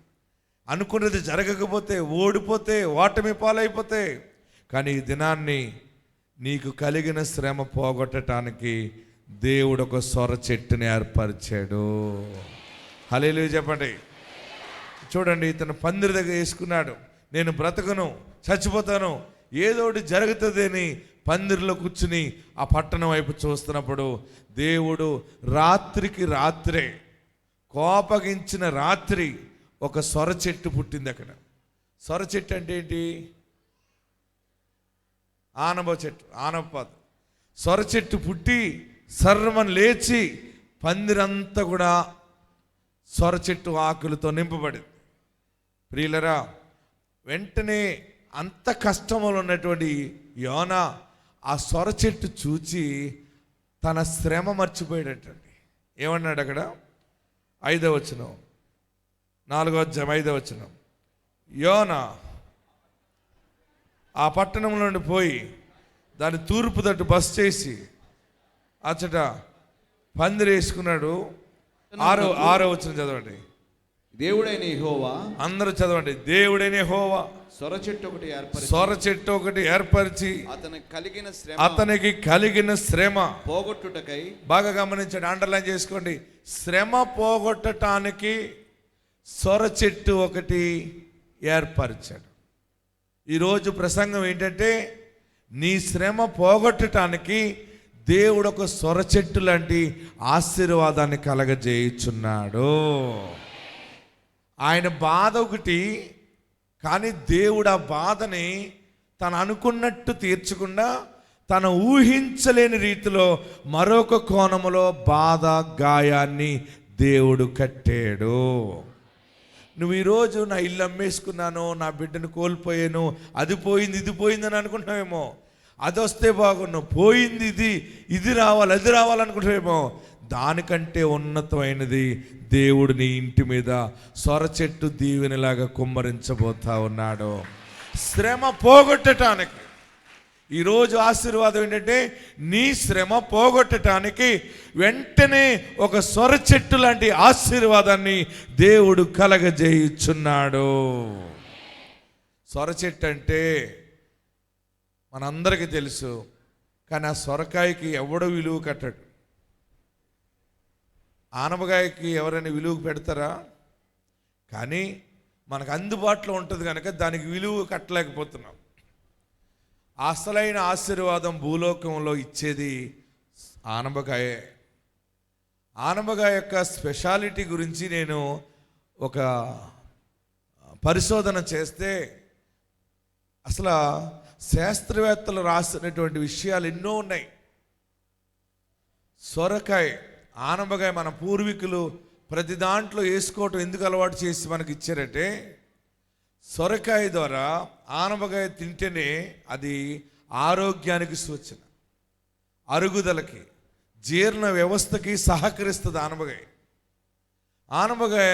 అనుకున్నది జరగకపోతే, ఓడిపోతే, ఓటమి పాలైపోతే. కానీ ఈ దినాన్ని నీకు కలిగిన శ్రమ పోగొట్టడానికి దేవుడు ఒక సొర చెట్టుని ఏర్పరిచాడు. హల్లెలూయా చెప్పండి. చూడండి, ఇతను పందిరి దగ్గర వేసుకున్నాడు, నేను బ్రతకను, చచ్చిపోతాను, ఏదోటి జరుగుతుంది అని పందిరిలో కూర్చుని ఆ పట్టణం వైపు చూస్తున్నప్పుడు దేవుడు రాత్రికి రాత్రే, కోపగించిన రాత్రి ఒక సొర చెట్టు పుట్టింది అక్కడ. సొర చెట్టు అంటే ఏంటి? ఆనప చెట్టు, ఆనపపాదు. సొర చెట్టు పుట్టి సర్రమని లేచి పందిరంతా కూడా సొర చెట్టు ఆకులతో నింపబడింది. ప్రియులరా, వెంటనే అంత కష్టంలో ఉన్నటువంటి యోనా ఆ సొర చెట్టు చూచి తన శ్రమ మర్చిపోయాడటండి. ఏమన్నాడు అక్కడ? 5వ వచనం, 4వ అధ్యాయం 5వ వచనం. యోనా ఆ పట్టణంలో నుండి పోయి దాని తూర్పు తట్టు బస చేసి అచ్చట పందిరి వేసుకున్నాడు. 6వ వచనం చదవండి. దేవుడైన యెహోవా, అందరూ చదవండి. దేవుడైన యెహోవా సొర చెట్టు ఒకటి ఏర్పరిచి అతనికి కలిగిన శ్రమ పోగొట్టుటకై, బాగా గమనించండి, అండర్లైన్ చేసుకోండి. శ్రమ పోగొట్టడానికి సొర చెట్టు ఒకటి ఏర్పరిచాడు. ఈరోజు ప్రసంగం ఏంటంటే, నీ శ్రమ పోగొట్టడానికి దేవుడు ఒక సొర చెట్టు లాంటి ఆశీర్వాదాన్ని కలగజేయుచున్నాడు. ఆయన బాధ ఒకటి, కానీ దేవుడు ఆ బాధని తను అనుకున్నట్టు తీర్చకుండా తను ఊహించలేని రీతిలో మరొక కోణములో బాధ గాయాన్ని దేవుడు కట్టాడు. నువ్వు ఈరోజు నా ఇల్లు అమ్మేసుకున్నాను, నా బిడ్డను కోల్పోయాను, అది పోయింది ఇది పోయిందని అనుకుంటున్నావేమో. అది వస్తే బాగున్నావు, పోయింది ఇది రావాలి అది రావాలనుకుంటున్నావేమో. దానికంటే ఉన్నతమైనది దేవుడు నీ ఇంటి మీద సొర చెట్టు దీవెనలాగా కుమ్మరించబోతా ఉన్నాడు. శ్రమ పోగొట్టడానికి ఈరోజు ఆశీర్వాదం ఏంటంటే నీ శ్రమ పోగొట్టడానికి వెంటనే ఒక సొర చెట్టు లాంటి ఆశీర్వాదాన్ని దేవుడు కలగజేయుచున్నాడు. సొర చెట్టు అంటే మనందరికీ తెలుసు, కానీ ఆ సొరకాయకి ఎవడో విలువ కట్టడు. ఆనపకాయకి ఎవరైనా విలువ పెడతారా? కానీ మనకు అందుబాటులో ఉంటుంది కనుక దానికి విలువ కట్టలేకపోతున్నాం. అసలైన ఆశీర్వాదం భూలోకంలో ఇచ్చేది ఆనపకాయే. ఆనపకాయ యొక్క స్పెషాలిటీ గురించి నేను ఒక పరిశోధన చేస్తే అసలు శాస్త్రవేత్తలు రాసినటువంటి విషయాలు ఎన్నో ఉన్నాయి. సొరకాయ, ఆనపకాయ మన పూర్వీకులు ప్రతి దాంట్లో వేసుకోవటం ఎందుకు అలవాటు చేసి మనకి ఇచ్చారంటే, సొరకాయ ద్వారా ఆనపకాయ తింటేనే అది ఆరోగ్యానికి సూచన, అరుగుదలకి, జీర్ణ వ్యవస్థకి సహకరిస్తుంది ఆనపకాయ. ఆనపకాయ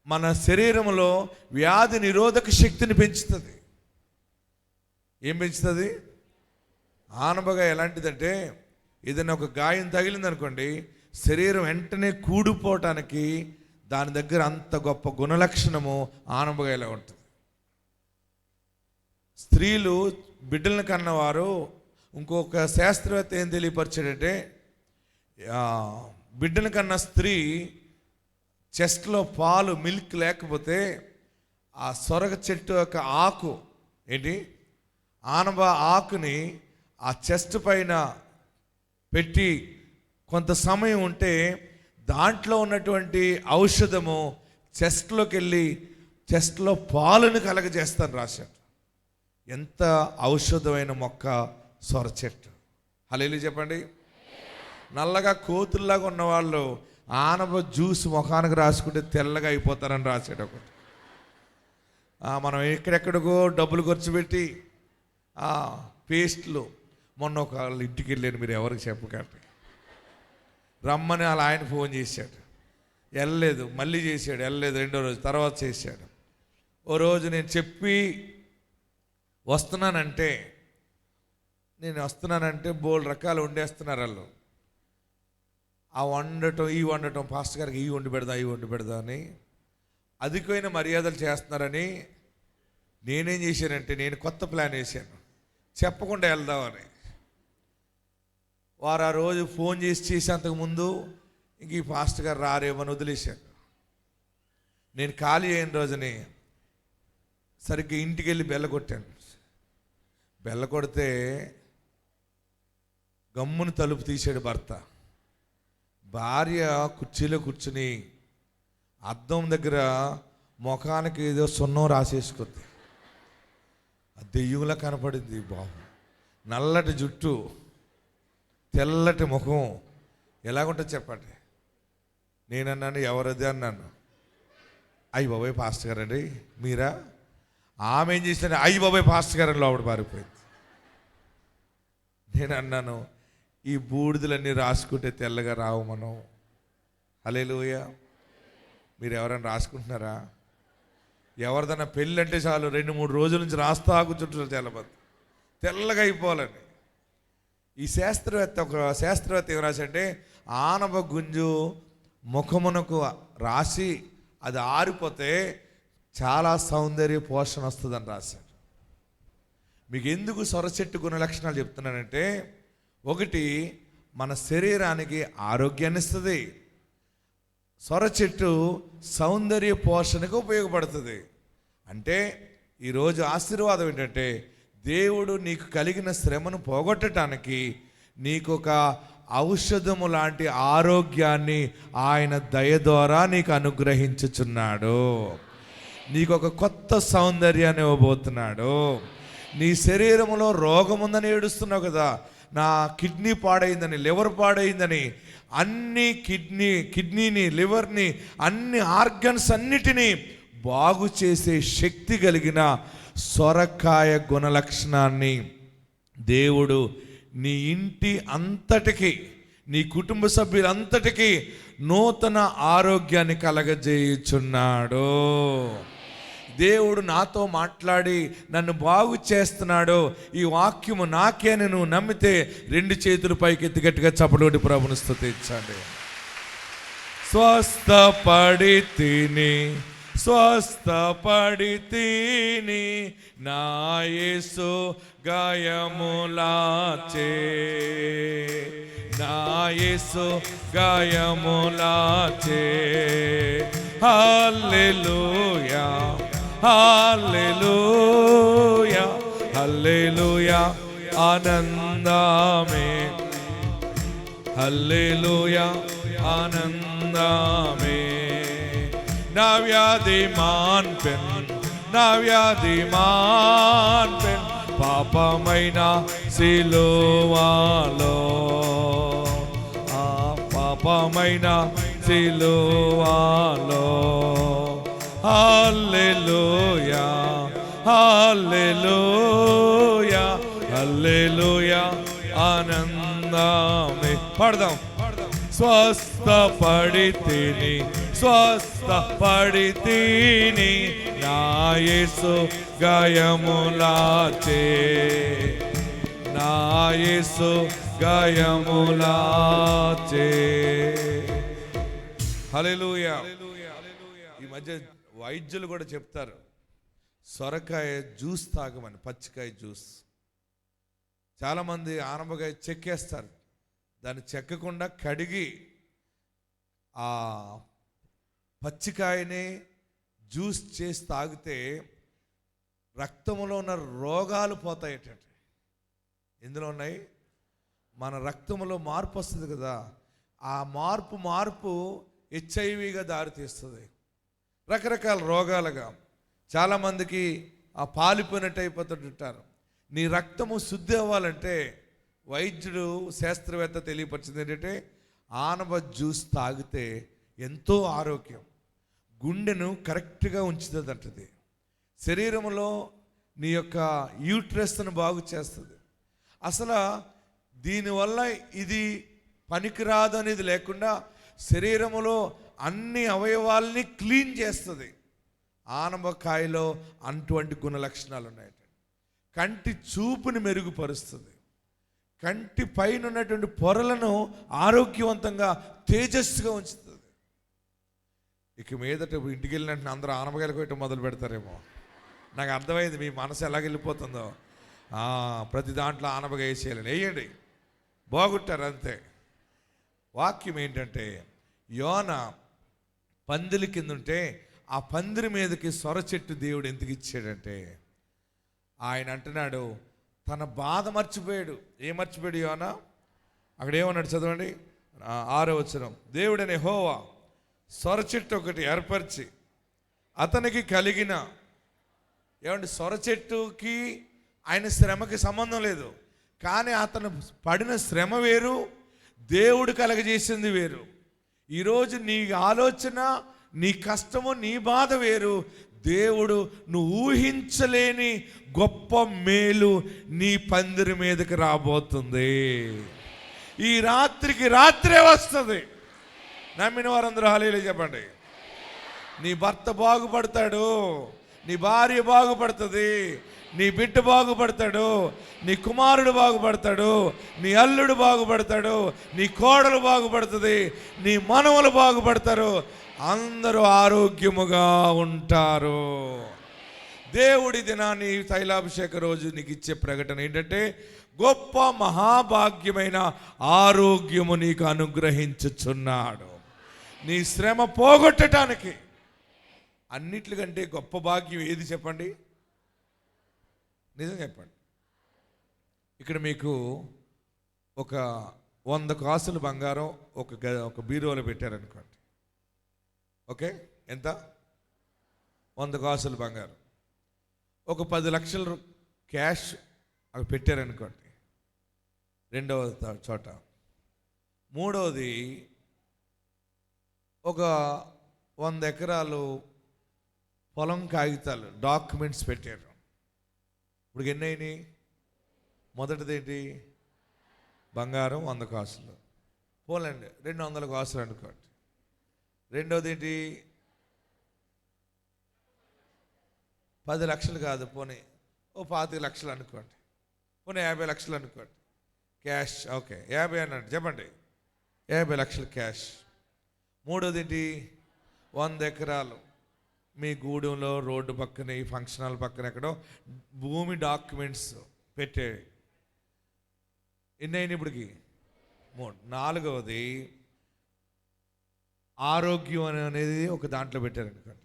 మన శరీరంలో వ్యాధి నిరోధక శక్తిని పెంచుతుంది. ఏం పెంచుతుంది? ఆనపకాయ ఎలాంటిదంటే ఏదైనా ఒక గాయం తగిలిందనుకోండి, శరీరం వెంటనే కూడిపోవటానికి దాని దగ్గర అంత గొప్ప గుణలక్షణము ఆనపకాయలో ఉంటుంది. స్త్రీలు బిడ్డలను కన్నవారు, ఇంకొక శాస్త్రవేత్త ఏం తెలియపరిచాడంటే, బిడ్డను కన్న స్త్రీ చెస్ట్లో పాలు మిల్క్ లేకపోతే ఆ సొరగ చెట్టు యొక్క ఆకు ఏంటి, ఆనప ఆకుని ఆ చెస్ట్ పైన పెట్టి కొంత సమయం ఉంటే దాంట్లో ఉన్నటువంటి ఔషధము చెస్ట్లోకి వెళ్ళి చెస్ట్లో పాలను కలగజేస్తాను రాశాడు. ఎంత ఔషధమైన మొక్క సొర చెట్టు. హల్లెలూయా చెప్పండి. నల్లగా కోతుల్లాగా ఉన్నవాళ్ళు ఆనప జ్యూస్ ముఖానికి రాసుకుంటే తెల్లగా అయిపోతారని రాశాడు ఒకటి. మనం ఎక్కడెక్కడికో డబ్బులు ఖర్చు పెట్టి పేస్ట్లు, మొన్న ఒక వాళ్ళ ఇంటికి వెళ్ళాను, మీరు ఎవరికి చెప్పకండి, రమ్మని వాళ్ళ ఆయన ఫోన్ చేశాడు, వెళ్ళలేదు, మళ్ళీ చేశాడు, వెళ్ళలేదు, రెండో రోజు తర్వాత చేశాడు. ఓ రోజు నేను చెప్పి వస్తున్నానంటే బోల్ రకాలు వండేస్తున్నారు వాళ్ళు. ఆ వండటం ఈ వండటం, పాస్టర్ గారికి ఈ వండి పెడదా అని అధికమైన మర్యాదలు చేస్తున్నారని నేనేం చేశానంటే, నేను కొత్త ప్లాన్ వేశాను, చెప్పకుండా వెళ్దామని. వారు ఆ రోజు ఫోన్ చేసి అంతకుముందు ఇంక ఈ పాస్టర్ గారు రారేమని వదిలేశాను. నేను ఖాళీ అయిన రోజుని సరిగ్గా ఇంటికి వెళ్ళి బెల్ల కొట్టాను. బెల్ల కొడితే గమ్మును తలుపు తీసాడు భర్త. భార్య కుర్చీలో కూర్చుని అద్దం దగ్గర ముఖానికి ఏదో సున్నం రాసేసుకుంది. ఆ దెయ్యంలా కనపడింది. బాబు, నల్లటి జుట్టు, తెల్లటి ముఖం, ఎలాగుంటుంది చెప్పండి. నేనన్నాను, ఎవరది అన్నాను. అయ్యి బాబాయ్ పాస్టర్ గారు అండి మీరా? ఆమె ఏం చేసిన, అయ్యి బాబాయ్ పాస్టర్ గారు అని లోపల పారిపోయింది. నేను అన్నాను, ఈ బూడిదలన్నీ రాసుకుంటే తెల్లగా రావు మనం. హల్లెలూయా. మీరు ఎవరైనా రాసుకుంటున్నారా? ఎవరిదన్నా పెళ్ళి అంటే చాలు 2-3 రోజుల నుంచి రాస్తా కూర్చుంటారు తెల్లబద్దు, తెల్లగా అయిపోవాలని. ఈ శాస్త్రవేత్త ఏం రాశాడంటే, ఆనప గుంజు ముఖమునకు రాసి అది ఆరిపోతే చాలా సౌందర్య పోషణ వస్తుందని రాశాడు. మీకు ఎందుకు సొర చెట్టు గుణ లక్షణాలు చెప్తున్నానంటే, ఒకటి మన శరీరానికి ఆరోగ్యాన్ని ఇస్తుంది. సొర చెట్టు సౌందర్య పోషణకు ఉపయోగపడుతుంది. అంటే ఈరోజు ఆశీర్వాదం ఏంటంటే, దేవుడు నీకు కలిగిన శ్రమను పోగొట్టడానికి నీకు ఒక ఔషధము లాంటి ఆరోగ్యాన్ని ఆయన దయ ద్వారా నీకు అనుగ్రహించుచున్నాడు. నీకు ఒక కొత్త సౌందర్యాన్ని ఇవ్వబోతున్నాడు. నీ శరీరంలో రోగం ఉందని ఏడుస్తున్నావు కదా, నా కిడ్నీ పాడైందని, లివర్ పాడైందని, అన్ని కిడ్నీని లివర్ని అన్ని ఆర్గన్స్ అన్నిటినీ బాగు చేసే శక్తి కలిగిన సొరకాయ గుణలక్షణాన్ని దేవుడు నీ ఇంటి అంతటికి, నీ కుటుంబ సభ్యులంతటికీ నూతన ఆరోగ్యాన్ని కలగజేయుచున్నాడు. దేవుడు నాతో మాట్లాడి నన్ను బాగు చేస్తున్నాడో ఈ వాక్యము నాకే నువ్వు నమ్మితే 2 చేతులు పైకెత్తి గట్టిగా చప్పటి ప్రభుని స్తుతించండి. స్వస్థపడి తిని నా యేసు గాయములాచే, నా యేసు గాయములాచే. హల్లెలూయా హల్లెలూయా హల్లెలూయా ఆనందమే, హల్లెలూయా ఆనందమే. నా వ్యాధి మాన్పెన్ పాపమైన సిలువలో, ఆ పాపమైన సిలువలో. హల్లెలూయా హల్లెలూయా హల్లెలూయా ఆనందమే. పాడదాం. స్వస్థపడి తిని నా యేసు గాయములాచే, నా యేసు గాయములాచే. హల్లెలూయా. ఈ మధ్య వైద్యులు కూడా చెప్తారు సొరకాయ జ్యూస్ తాగమని, పచ్చికాయ జ్యూస్. చాలామంది ఆనపకాయ చెక్కేస్తారు, దాన్ని చెక్కకుండా కడిగి ఆ పచ్చికాయని జ్యూస్ చేసి తాగితే రక్తంలో ఉన్న రోగాలు పోతాయట. ఎందులో ఉన్నాయి? మన రక్తంలో మార్పు వస్తుంది కదా, ఆ మార్పు HIV దారితీస్తుంది, రకరకాల రోగాలుగా. చాలామందికి ఆ పాలిపోయినట్టు అయిపోతుంటారు. నీ రక్తము శుద్ధి అవ్వాలంటే వైద్యుడు శాస్త్రవేత్త తెలియపరిచింది ఏంటంటే ఆనప జ్యూస్ తాగితే ఎంతో ఆరోగ్యం, గుండెను కరెక్ట్గా ఉంచుతుంది అంటది, శరీరంలో నీ యొక్క యూట్రస్ను బాగు చేస్తుంది. అసలు దీనివల్ల ఇది పనికిరాదు అనేది లేకుండా శరీరంలో అన్ని అవయవాల్ని క్లీన్ చేస్తుంది. ఆనపకాయలో అటువంటి గుణ లక్షణాలు ఉన్నాయి. కంటి చూపుని మెరుగుపరుస్తుంది, కంటి పైన ఉన్నటువంటి పొరలను ఆరోగ్యవంతంగా తేజస్సుగా ఉంచుతుంది. ఇక మీదట ఇంటికి వెళ్ళినట్టు అందరూ ఆనపకాయలు కొట్టడం మొదలు పెడతారేమో. నాకు అర్థమైంది మీ మనసు ఎలాగెళ్ళిపోతుందో. ప్రతి దాంట్లో ఆనపకాయ వేసేయాలని వేయండి, బాగుంటారు అంతే. వాక్యం ఏంటంటే యోన పందిరి కింద ఉంటే ఆ పందిరి మీదకి సొర చెట్టు దేవుడు ఎందుకు ఇచ్చాడంటే ఆయన అంటున్నాడు తన బాధ మర్చిపోయాడు. ఏం మర్చిపోయాడు యోన? అక్కడ ఏమన్నాడు చదవండి, 6వ వచనం. దేవుడనే యెహోవా సొర చెట్టు ఒకటి ఏర్పరిచి అతనికి కలిగిన, ఏమంటే సొర చెట్టుకి ఆయన శ్రమకి సంబంధం లేదు, కానీ అతను పడిన శ్రమ వేరు, దేవుడు కలగజేసింది వేరు. ఈరోజు నీ ఆలోచన, నీ కష్టము, నీ బాధ వేరు. దేవుడు నువ్వు ఊహించలేని గొప్ప మేలు నీ పందిరి మీదకి రాబోతుంది. ఈ రాత్రికి రాత్రే వస్తుంది. నమ్మిన వారందరూ హల్లెలూయా చెప్పండి. నీ భర్త బాగుపడతాడు, నీ భార్య బాగుపడుతుంది, నీ బిడ్డ బాగుపడతాడు, నీ కుమారుడు బాగుపడతాడు, నీ అల్లుడు బాగుపడతాడు, నీ కోడలు బాగుపడుతుంది, నీ మనవలు బాగుపడతారు, అందరూ ఆరోగ్యముగా ఉంటారు. దేవుడి దినాన్ని తైలాభిషేక రోజు నీకు ఇచ్చే ప్రకటన ఏంటంటే గొప్ప మహాభాగ్యమైన ఆరోగ్యము నీకు అనుగ్రహించుచున్నాడు. నీ శ్రమ పోగొట్టడానికి. అన్నిటికంటే గొప్ప భాగ్యం ఏది చెప్పండి? నిజం చెప్పండి. ఇక్కడ మీకు ఒక 100 కాసులు బంగారం ఒక బీరువాలో పెట్టారనుకోండి. ఓకే, ఎంత? 100 కాసులు బంగారం. ఒక 10 లక్షలు క్యాష్ అవి పెట్టారనుకోండి రెండవ చోట. మూడవది ఒక 100 ఎకరాలు పొలం కాగితాలు, డాక్యుమెంట్స్ పెట్టారు. ఇప్పుడు ఎన్ని అయినాయి? మొదటిది ఏంటి? బంగారం 100 కాసులు. పోలండి 200 కాసులు అనుకోండి. రెండవది ఏంటి? 10 లక్షలు కాదు, పోనీ ఓ 25 లక్షలు అనుకోండి, పోనీ 50 లక్షలు అనుకోండి క్యాష్. ఓకే 50 అన్నాడు, చెప్పండి 50 లక్షలు క్యాష్. మూడోది ఏంటి? 100 ఎకరాలు మీ గూడెంలో రోడ్డు పక్కన, ఈ ఫంక్షన్ హాల్ పక్కన ఎక్కడో భూమి డాక్యుమెంట్స్ పెట్టే. ఎన్ని అయినా ఇప్పటికి? 3. నాలుగవది ఆరోగ్యం అనేది ఒక దాంట్లో పెట్టారనుకోండి.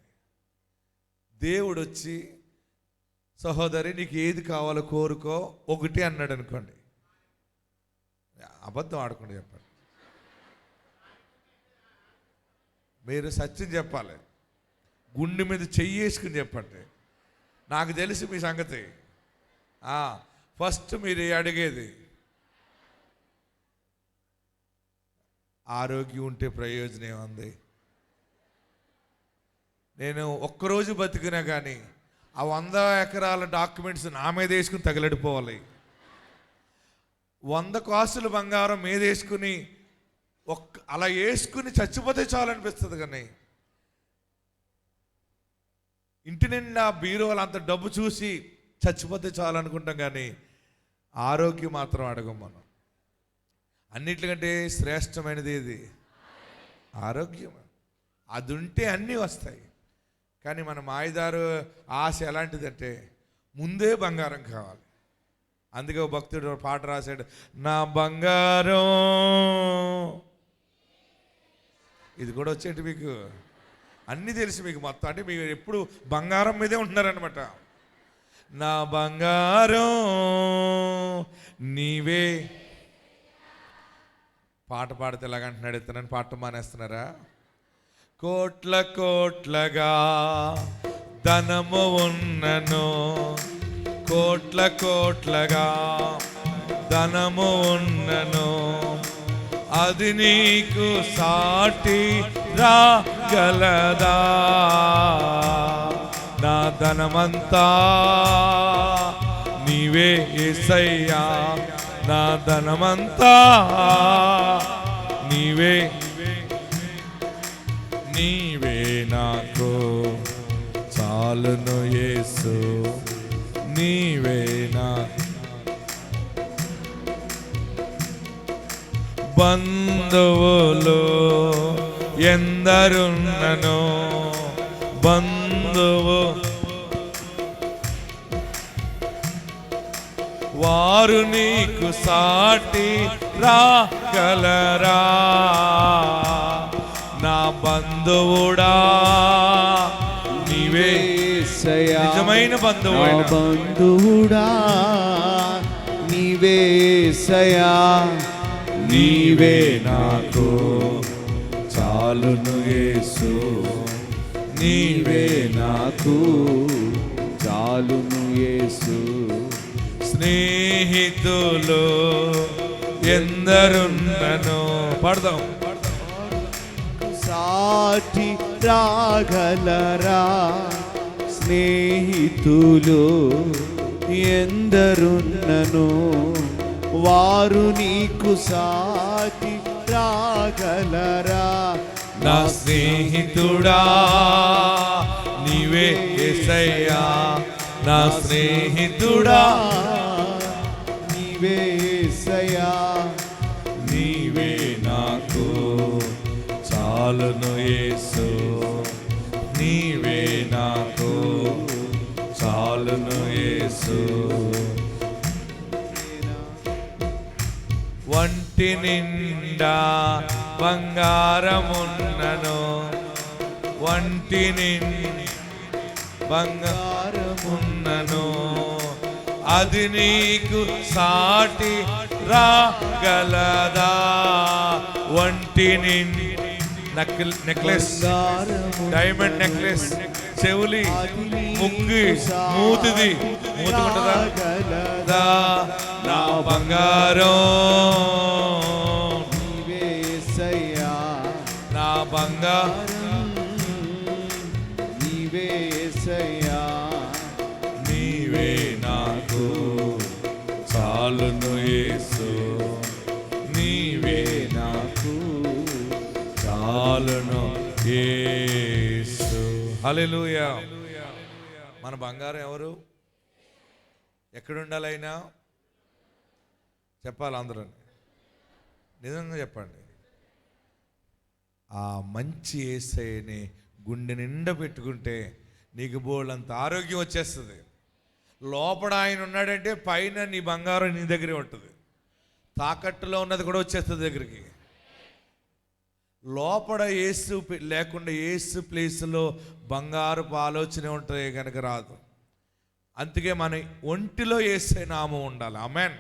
దేవుడు వచ్చి సహోదరి నీకు ఏది కావాలో కోరుకో 1 అన్నాడు అనుకోండి, అబద్ధం ఆడకుండా చెప్పండి. మీరు సత్యం చెప్పాలి, గుండె మీద చెయ్యేసుకుని చెప్పండి. నాకు తెలిసి మీ సంగతి. ఫస్ట్ మీరు అడిగేది ఆరోగ్యం ఉంటే ప్రయోజనం ఏముంది? నేను ఒక్కరోజు బతికినా కానీ ఆ 100 ఎకరాల డాక్యుమెంట్స్ నా మీద వేసుకుని తగిలడిపోవాలి. 100 కాసులు బంగారం మీద వేసుకుని అలా వేసుకుని చచ్చిపోతే చాలనిపిస్తుంది. కానీ ఇంటి నిండా బీరువాలు అంత డబ్బు చూసి చచ్చిపోతే చాలనుకుంటాం, కానీ ఆరోగ్యం మాత్రం అడగం మనం. అన్నిటికంటే శ్రేష్టమైనది ఏది? ఆరోగ్యం. అది ఉంటే అన్నీ వస్తాయి. కానీ మన మాయదారు ఆశ ఎలాంటిదంటే ముందే బంగారం కావాలి. అందుకే ఒక భక్తుడు పాట రాశాడు, నా బంగారం. ఇది కూడా వచ్చేటి మీకు అన్నీ తెలిసి మీకు మొత్తం, అంటే మీరు ఎప్పుడు బంగారం మీదే ఉంటున్నారనమాట. నా బంగారం నీవే. పాట పాడితే ఎలాగంటున్నాడు ఇతనని పాట మానేస్తున్నారా? కోట్ల కోట్లగా ధనము ఉన్నను, కోట్ల కోట్లగా ధనము ఉన్నను, అది నీకు సాటి రాగలదా? నా ధనమంతా నీవే యేసయ్యా, నా ధనమంతా నీవే, నీవే నాకు చాలును యేసు, నీవే నా. బంధువులు ఎందరున్నను, బంధువు వారు నీకు సాటి రాగలరా? నా బంధువుడా నీవే నిజమైన బంధువుడా, నీవే యేసయ్యా, నీవే నాకు చాలును యేసు, నీవే నాకు చాలును యేసు. స్నేహితులు ఎందరున్నను, పడదాం. సాటి రాగలరా? స్నేహితులు ఎందరున్నను, వారు నీకు సాటి రాగలరా? నా స్నేహితుడా నీవే యేసయ్యా, నా స్నేహితుడా నీవే యేసయ్యా, నీవే నాకు చాలును యేసు, నీవే నాకు చాలును యేసు. వంటి నిండా బంగారమున్నను, వంటి నిండా బంగారమున్నను, అది నీకు సాటి రాగలదా? వంటి నెక్లెస్, డైమండ్ నెక్లెస్, చెవులి, ముగ్గు, మూతిది, మూతి ఉంటుందా? నా బంగారం నీవే యేసయ్యా, నా బంగారం నీవే యేసయ్యా, నీవే నాకు చాలును యేసు, నీవే నాకు చాలును యేసు. హల్లెలూయా. మన బంగారం ఎవరు? ఎక్కడుండాలి అయినా? చెప్పాలి అందరూ, నిజంగా చెప్పండి. ఆ మంచి యేసయ్యని గుండె నిండా పెట్టుకుంటే నీకు బోళ్ళంత ఆరోగ్యం వచ్చేస్తుంది. లోపల ఆయన ఉన్నాడంటే పైన నీ బంగారం నీ దగ్గరే ఉంటుంది. తాకట్టులో ఉన్నది కూడా వచ్చేస్తుంది దగ్గరికి. లోపల యేసు లేకుండా యేసు ప్లేస్లో బంగారపు ఆలోచన ఉంటుంది కనుక రాదు. అందుకే మన ఒంటిలో యేసయ్య నామం ఉండాలి. ఆమేన్.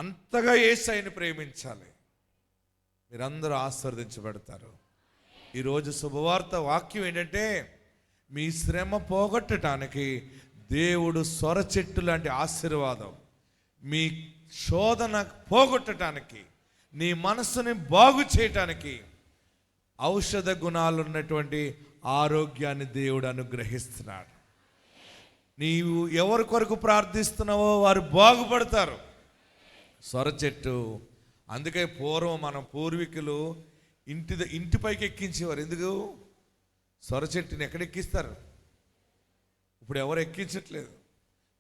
అంతగా యేసయ్యని ప్రేమించాలి. మీరందరూ ఆశీర్వదించబడతారు. ఈరోజు శుభవార్త వాక్యం ఏంటంటే, మీ శ్రమ పోగొట్టడానికి దేవుడు సొర చెట్టు లాంటి ఆశీర్వాదం, మీ శోధన పోగొట్టడానికి, నీ మనసుని బాగు చేయటానికి ఔషధ గుణాలు ఉన్నటువంటి ఆరోగ్యాన్ని దేవుడు అనుగ్రహిస్తున్నాడు. నీవు ఎవరి కొరకు ప్రార్థిస్తున్నావో వారు బాగుపడతారు. సొర చెట్టు. అందుకే పూర్వం మన పూర్వీకులు ఇంటిపైకి ఎక్కించేవారు. ఎందుకు? సొర చెట్టుని ఎక్కడ ఎక్కిస్తారు? ఇప్పుడు ఎవరు ఎక్కించట్లేదు.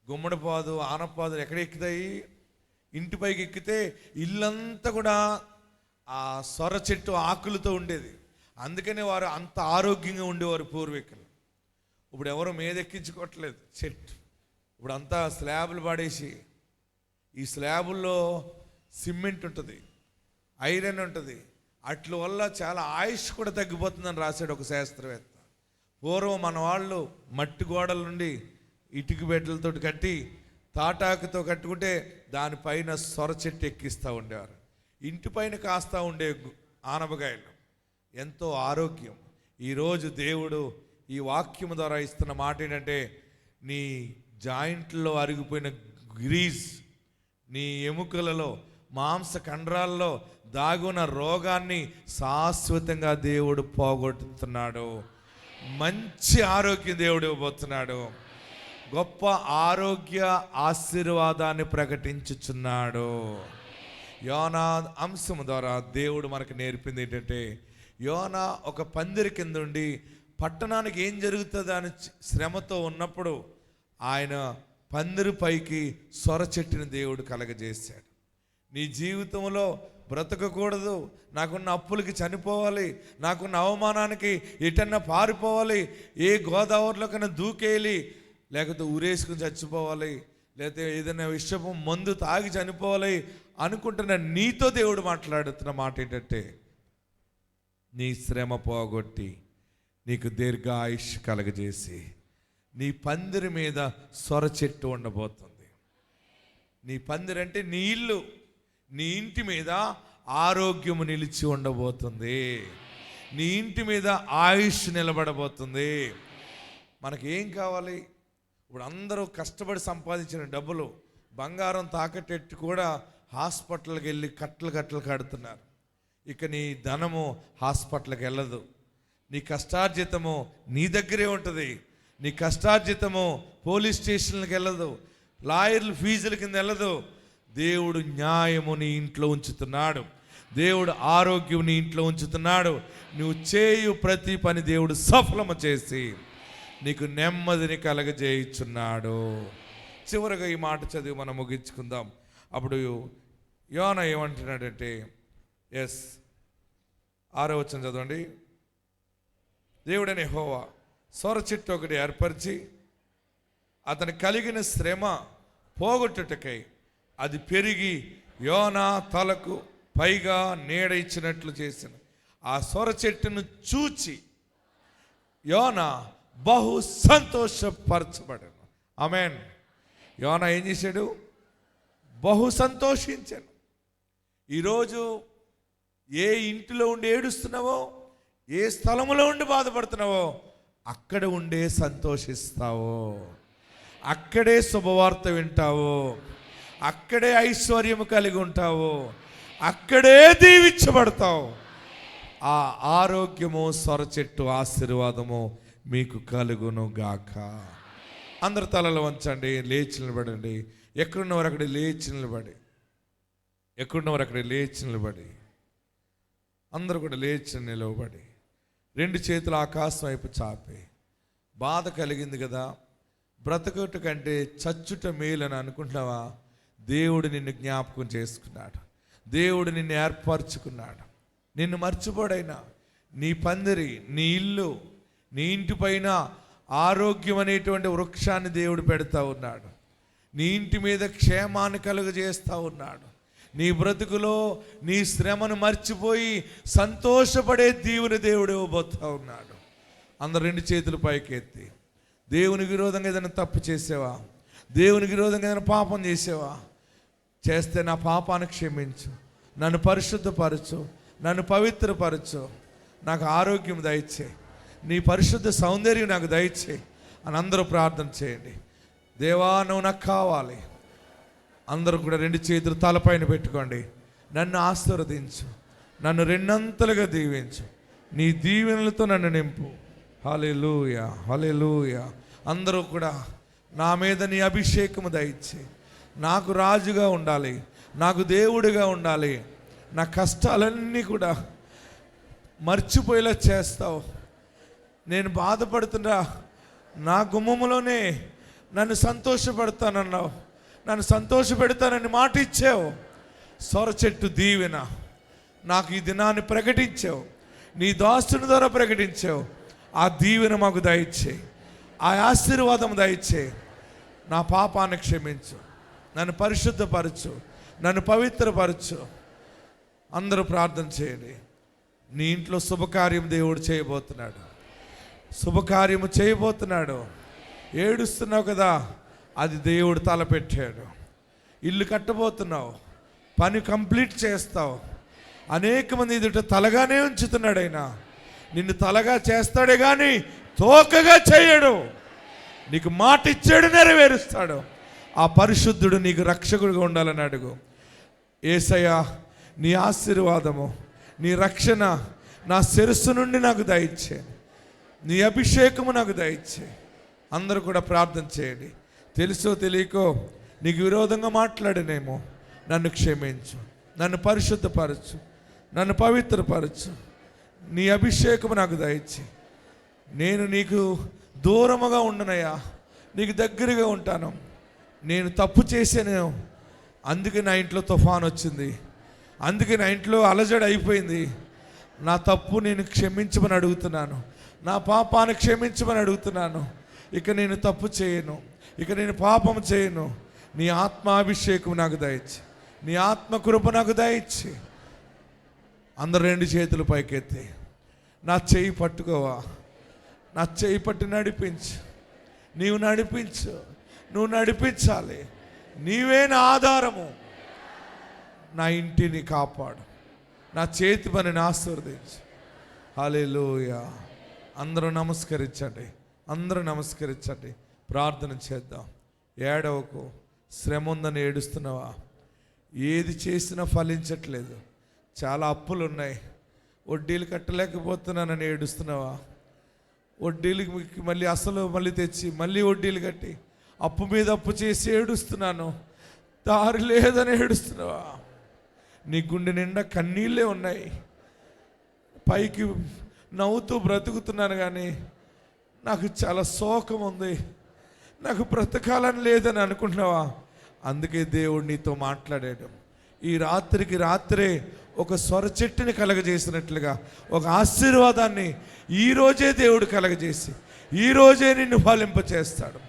గుమ్మడిపాదు, ఆనపాదులు ఎక్కడ ఎక్కుతాయి? ఇంటిపైకి ఎక్కితే ఇల్లంతా కూడా ఆ సొర చెట్టు ఆకులతో ఉండేది. అందుకనే వారు అంత ఆరోగ్యంగా ఉండేవారు పూర్వీకులు. ఇప్పుడు ఎవరు మీద ఎక్కించుకోవట్లేదు చెట్టు. ఇప్పుడు అంతా స్లాబులు పడేసి, ఈ స్లాబుల్లో సిమెంట్ ఉంటుంది, ఐరన్ ఉంటుంది, అట్ల వల్ల చాలా ఆయుష్ కూడా తగ్గిపోతుందని రాశాడు ఒక శాస్త్రవేత్త. పూర్వం మన వాళ్ళు మట్టి గోడల నుండి ఇటుక బెడ్డలతో కట్టి తాటాకుతో కట్టుకుంటే దానిపైన సొర చెట్టు ఎక్కిస్తూ ఉండేవారు. ఇంటి పైన కాస్తూ ఉండే ఆనపకాయలు ఎంతో ఆరోగ్యం. ఈరోజు దేవుడు ఈ వాక్యం ద్వారా ఇస్తున్న మాట ఏంటంటే, నీ జాయింట్లో అరిగిపోయిన గ్రీజ్, నీ ఎముకలలో మాంస కండరాల్లో దాగున్న రోగాన్ని శాశ్వతంగా దేవుడు పోగొట్టుతున్నాడు. మంచి ఆరోగ్యం దేవుడు ఇవ్వబోతున్నాడు. గొప్ప ఆరోగ్య ఆశీర్వాదాన్ని ప్రకటించుచున్నాడు. యోనా అంశం ద్వారా దేవుడు మనకు నేర్పింది ఏంటంటే, యోనా ఒక పందిరి కింద ఉండి పట్టణానికి ఏం జరుగుతుందో అని శ్రమతో ఉన్నప్పుడు ఆయన పందిరి పైకి సొర చెట్టుని దేవుడు కలగజేశాడు. నీ జీవితంలో బ్రతకకూడదు, నాకున్న అప్పులకి చనిపోవాలి, నాకున్న అవమానానికి ఎటన్నా పారిపోవాలి, ఏ గోదావరిలో కన్నా దూకేయాలి, లేకపోతే ఊరేసుకుని చచ్చిపోవాలి, లేకపోతే ఏదైనా విషయపు మందు తాగి చనిపోవాలి అనుకుంటున్న నీతో దేవుడు మాట్లాడుతున్న మాట ఏంటంటే, నీ శ్రమ పోగొట్టి నీకు దీర్ఘాయుష్ కలగజేసి నీ పందిరి మీద సొర చెట్టు ఉండబోతుంది. నీ పందిరి అంటే నీ ఇల్లు, నీ ఇంటి మీద ఆరోగ్యము నిలిచి ఉండబోతుంది. నీ ఇంటి మీద ఆయుష్ నిలబడబోతుంది. మనకి ఏం కావాలి? ఇప్పుడు అందరూ కష్టపడి సంపాదించిన డబ్బులు బంగారం తాకట్టెట్టు కూడా హాస్పిటల్కి వెళ్ళి కట్టలు కడుతున్నారు. ఇక నీ ధనము హాస్పిటల్కి వెళ్ళదు. నీ కష్టార్జితము నీ దగ్గరే ఉంటుంది. నీ కష్టార్జితము పోలీస్ స్టేషన్లకు వెళ్ళదు, లాయర్లు ఫీజుల కింద వెళ్ళదు. దేవుడు న్యాయము నీ ఇంట్లో ఉంచుతున్నాడు. దేవుడు ఆరోగ్యం నీ ఇంట్లో ఉంచుతున్నాడు. నువ్వు చేయు ప్రతి పని దేవుడు సఫలము చేసి నీకు నెమ్మదిని కలగజేయుచున్నాడు. చివరగా ఈ మాట చదివి మనం ముగించుకుందాం. అప్పుడు యోనా ఏమంటున్నాడంటే, 6వ వచనం చదవండి. దేవుడైన యెహోవా సొర చెట్టు ఒకటి ఏర్పరిచి అతను కలిగిన శ్రమ పోగొట్టుటకై అది పెరిగి యోనా తలకు పైగా నీడ ఇచ్చినట్లు చేసిన ఆ సొర చెట్టును చూచి యోనా బహు సంతోషపరచబడను. ఆమేన్. యోనా ఏం చేశాడు? బహు సంతోషించాను. ఈరోజు ఏ ఇంటిలో ఉండి ఏడుస్తున్నావో, ఏ స్థలంలో ఉండి బాధపడుతున్నావో, అక్కడ ఉండే సంతోషిస్తావో, అక్కడే శుభవార్త వింటావో, అక్కడే ఐశ్వర్యము కలిగి ఉంటావో, అక్కడే దీవించబడతావు. ఆ ఆరోగ్యము సొర చెట్టు ఆశీర్వాదము మీకు కలుగును గాక. అందరు తలలు వంచండి, లేచి నిలబడండి. ఎక్కడున్నవారు అక్కడ లేచి నిలబడి, ఎక్కడున్నవారు అక్కడ లేచి నిలబడి, అందరూ కూడా లేచి నిలబడి 2 చేతులు ఆకాశం వైపు చాపి, బాధ కలిగింది కదా, బ్రతకట కంటే చచ్చుట మేలని అనుకుంటున్నావా? దేవుడు నిన్ను జ్ఞాపకం చేసుకున్నాడు. దేవుడు నిన్ను ఏర్పరచుకున్నాడు. నిన్ను మర్చిపోడైనా నీ పందిరి, నీ ఇల్లు, నీ ఇంటి పైన ఆరోగ్యం అనేటువంటి వృక్షాన్ని దేవుడు పెడతా ఉన్నాడు. నీ ఇంటి మీద క్షేమాన్ని కలుగజేస్తూ ఉన్నాడు. నీ బ్రతుకులో నీ శ్రమను మర్చిపోయి సంతోషపడే దీవుని దేవుడు ఇవ్వబోతూ ఉన్నాడు. అందరు 2 చేతులు పైకెత్తి, దేవునికి విరోధంగా ఏదైనా తప్పు చేసావా? దేవునికి విరోధంగా ఏదైనా పాపం చేసావా? చేస్తే నా పాపాన్ని క్షమించు, నన్ను పరిశుద్ధపరచు, నన్ను పవిత్రపరచు, నాకు ఆరోగ్యం దయచే, నీ పరిశుద్ధ సౌందర్యం నాకు దయచే అని అందరూ ప్రార్థన చేయండి. దేవా, నువ్వు నాకు కావాలి. అందరూ కూడా 2 చేతులు తలపైన పెట్టుకోండి. నన్ను ఆశీర్వదించు, నన్ను 2 అంతలుగా దీవించు, నీ దీవెనలతో నన్ను నింపు. హల్లెలూయా, హల్లెలూయా. అందరూ కూడా నా మీద నీ అభిషేకము దయచే, నాకు రాజుగా ఉండాలి, నాకు దేవుడిగా ఉండాలి, నా కష్టాలన్నీ కూడా మర్చిపోయేలా చేస్తావు. నేను బాధపడుతున్నా, నా గుమ్మములోనే నన్ను సంతోషపడతానన్నావు, నన్ను సంతోషపెడతానని మాట ఇచ్చావు. సొర చెట్టు దీవెన నాకు ఈ దినాన్ని ప్రకటించావు, నీ దాసుని ద్వారా ప్రకటించావు. ఆ దీవెన మాకు దయచే, ఆ ఆశీర్వాదం దయచే. నా పాపాన్ని క్షమించు, నన్ను పరిశుద్ధపరచు, నన్ను పవిత్రపరచు. అందరూ ప్రార్థన చేయండి. నీ ఇంట్లో శుభకార్యం దేవుడు చేయబోతున్నాడు, శుభకార్యము చేయబోతున్నాడు. ఏడుస్తున్నావు కదా, అది దేవుడు తలపెట్టాడు. ఇల్లు కట్టబోతున్నావు, పని కంప్లీట్ చేస్తావు. అనేక మంది ఎదుట తలగానే ఉంచుతున్నాడు. ఆయన నిన్ను తలగా చేస్తాడే కానీ తోకగా చేయడు. నీకు మాట ఇచ్చాడు, నెరవేరుస్తాడు. ఆ పరిశుద్ధుడు నీకు రక్షకుడిగా ఉండాలని అడుగు. యేసయ్యా, నీ ఆశీర్వాదము, నీ రక్షణ నా శిరస్సు నుండి నాకు దయచే, నీ అభిషేకము నాకు దయచే. అందరూ కూడా ప్రార్థన చేయండి. తెలుసో తెలియకో నీకు విరోధంగా మాట్లాడినేమో, నన్ను క్షమించు, నన్ను పరిశుద్ధపరచు, నన్ను పవిత్రపరచు, నీ అభిషేకము నాకు దయచే. నేను నీకు దూరముగా ఉండనయ్యా, నీకు దగ్గరగా ఉంటాను. నేను తప్పు చేశాను, అందుకే నా ఇంట్లో తుఫాన్ వచ్చింది, అందుకే నా ఇంట్లో అలజడి అయిపోయింది. నా తప్పు నేను క్షమించమని అడుగుతున్నాను, నా పాపాన్ని క్షమించమని అడుగుతున్నాను. ఇక నేను తప్పు చేయను, ఇక నేను పాపం చేయను. నీ ఆత్మాభిషేకం నాకు దయచి, నీ ఆత్మకృప నాకు దయచి. అందరు 2 చేతులు పైకెత్తి, నా చెయ్యి పట్టుకోవా, నా చెయ్యి పట్టి నడిపించు. నీవు నడిపించు, నువ్వు నడిపించాలి. నీవే నా ఆధారము. నా ఇంటిని కాపాడు, నా చేతి పనిని ఆశీర్వదించు. హల్లెలూయా. అందరూ నమస్కరించండి, అందరూ నమస్కరించండి. ప్రార్థన చేద్దాం. ఏడవకు. శ్రమ ఉందని ఏడుస్తున్నావా? ఏది చేసినా ఫలించట్లేదు, చాలా అప్పులు ఉన్నాయి, వడ్డీలు కట్టలేకపోతున్నానని ఏడుస్తున్నావా? వడ్డీలకి మళ్ళీ అసలు మళ్ళీ తెచ్చి మళ్ళీ వడ్డీలు కట్టి అప్పు మీద అప్పు చేసి ఏడుస్తున్నాను, దారి లేదని ఏడుస్తున్నావా? నీ గుండె నిండా కన్నీళ్ళే ఉన్నాయి. పైకి నవ్వుతూ బ్రతుకుతున్నాను కానీ నాకు చాలా శోకం ఉంది, నాకు బ్రతకాలని లేదని అనుకుంటున్నావా? అందుకే దేవుడు నీతో మాట్లాడాడు. ఈ రాత్రికి రాత్రే ఒక స్వర చెట్టుని కలగజేసినట్లుగా ఒక ఆశీర్వాదాన్ని ఈరోజే దేవుడు కలగజేసి ఈరోజే నిన్ను ఫలింపచేస్తాడు.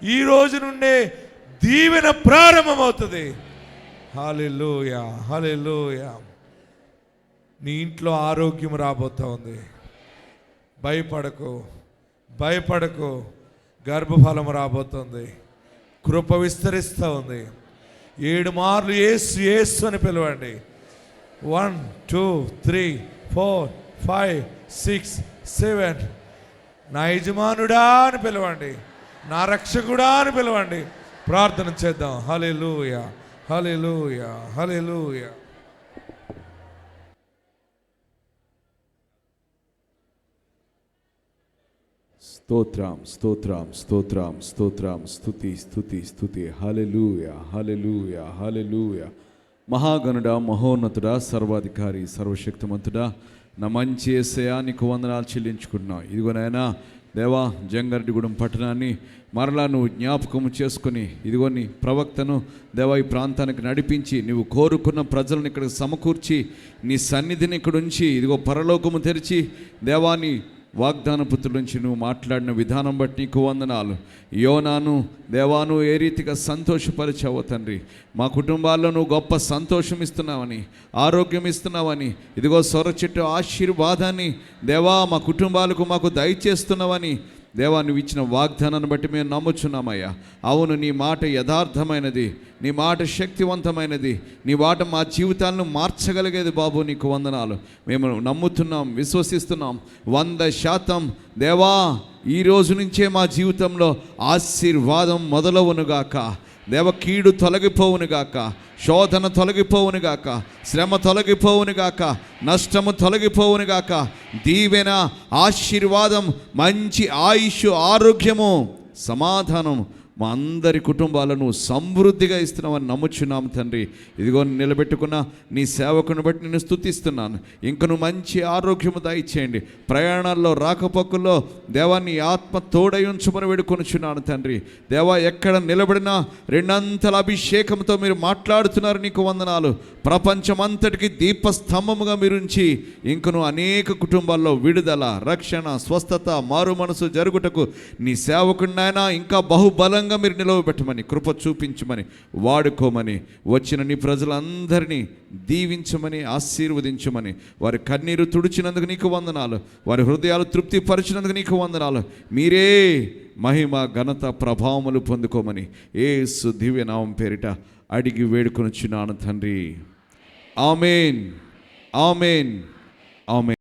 ఈ రోజు నుండే దీవెన ప్రారంభమవుతుంది. హల్లెలూయా, హల్లెలూయా. నీ ఇంట్లో ఆరోగ్యం రాబోతోంది. భయపడకు, భయపడకు. గర్భఫలం రాబోతుంది. కృప విస్తరిస్తూ ఉంది. 7 మార్లు యేసు యేసు అని పిలవండి. 1 2 3 4 5 6 7. నా యజమానుడా అని పిలవండి, నా రక్షకుడా అని పిలవండి. ప్రార్థన చేద్దాం. హల్లెలూయా, హల్లెలూయా, హల్లెలూయా. స్తోత్రం, స్తోత్రం, స్తోత్రం, స్తోత్రం, స్తుతి, స్తుతి, స్తుతి. హల్లెలూయా, హల్లెలూయా, హల్లెలూయా. మహాగణుడా, మహోన్నతుడా, సర్వాధికారి, సర్వశక్తిమంతుడా, నా మంచి యేసయ్యా నీకు వందనాలు చెల్లించుకుంటున్నాం. ఇదిగోనైనా దేవా జంగారెడ్డిగూడెం పట్టణాన్ని మరలా నువ్వు జ్ఞాపకం చేసుకుని ఇదిగో నీ ప్రవక్తను దేవా ఈ ప్రాంతానికి నడిపించి నువ్వు కోరుకున్న ప్రజలను ఇక్కడ సమకూర్చి నీ సన్నిధిని ఇక్కడ ఉంచి ఇదిగో పరలోకము తెరిచి దేవాని వాగ్దాన పుత్రుల నుంచి నువ్వు మాట్లాడిన విధానం బట్టి నీకు వందనాలు. యోనాను దేవాను ఏ రీతిగా సంతోషపరిచావో తండ్రి, మా కుటుంబాల్లో నువ్వు గొప్ప సంతోషం ఇస్తున్నావని, ఆరోగ్యం ఇస్తున్నావని, ఇదిగో సొర చెట్టు ఆశీర్వాదాన్ని దేవా మా కుటుంబాలకు మాకు దయచేస్తున్నావని దేవా నువ్వు ఇచ్చిన వాగ్దానాన్ని బట్టి మేము నమ్ముచున్నామయ్యా. అవును, నీ మాట యథార్థమైనది, నీ మాట శక్తివంతమైనది, నీ మాట మా జీవితాలను మార్చగలిగేది బాబు. నీకు వందనాలు. మేము నమ్ముతున్నాం, విశ్వసిస్తున్నాం 100%. దేవా ఈ రోజు నుంచే మా జీవితంలో ఆశీర్వాదం మొదలవునుగాక. దేవ కీడు తొలగిపోవునుగాక, శోధన తొలగిపోవునుగాక, శ్రమ తొలగిపోవునుగాక, నష్టము తొలగిపోవునుగాక, దీవెన, ఆశీర్వాదం, మంచి ఆయుష్, ఆరోగ్యము, సమాధానం మా అందరి కుటుంబాలను సమృద్ధిగా ఇస్తున్నామని నమ్ముచున్నాము తండ్రి. ఇదిగో నిలబెట్టుకున్న నీ సేవకుని బట్టి నేను స్తుతిస్తున్నాను. ఇంకను మంచి ఆరోగ్యము దయచేయండి. ప్రయాణాల్లో రాకపోకల్లో దేవాన్ని ఆత్మ తోడై ఉంచమని వేడుకొనుచున్నాను తండ్రి. దేవా ఎక్కడ నిలబడినా రెండంతల అభిషేకంతో మీరు మాట్లాడుతున్నారు. నీకు వందనాలు. ప్రపంచమంతటికి దీపస్తంభముగా మీరుంచి ఇంకను అనేక కుటుంబాల్లో విడుదల, రక్షణ, స్వస్థత, మారు మనసు జరుగుటకు నీ సేవకుడినైనా ఇంకా బహుబలంగా మీరు నిలవబెట్టమని, కృప చూపించమని, వాడుకోమని, వచ్చిన నీ ప్రజలందరినీ దీవించమని, ఆశీర్వదించమని, వారి కన్నీరు తుడిచినందుకు నీకు వందనాలు, వారి హృదయాలు తృప్తిపరిచినందుకు నీకు వందనాలు. మీరే మహిమ, ఘనత, ప్రభావములు పొందుకోమని యేసు దివ్యనామం పేరిట అడిగి వేడుకొనుచున్నాను తండ్రి. ఆమేన్, ఆమేన్, ఆమేన్.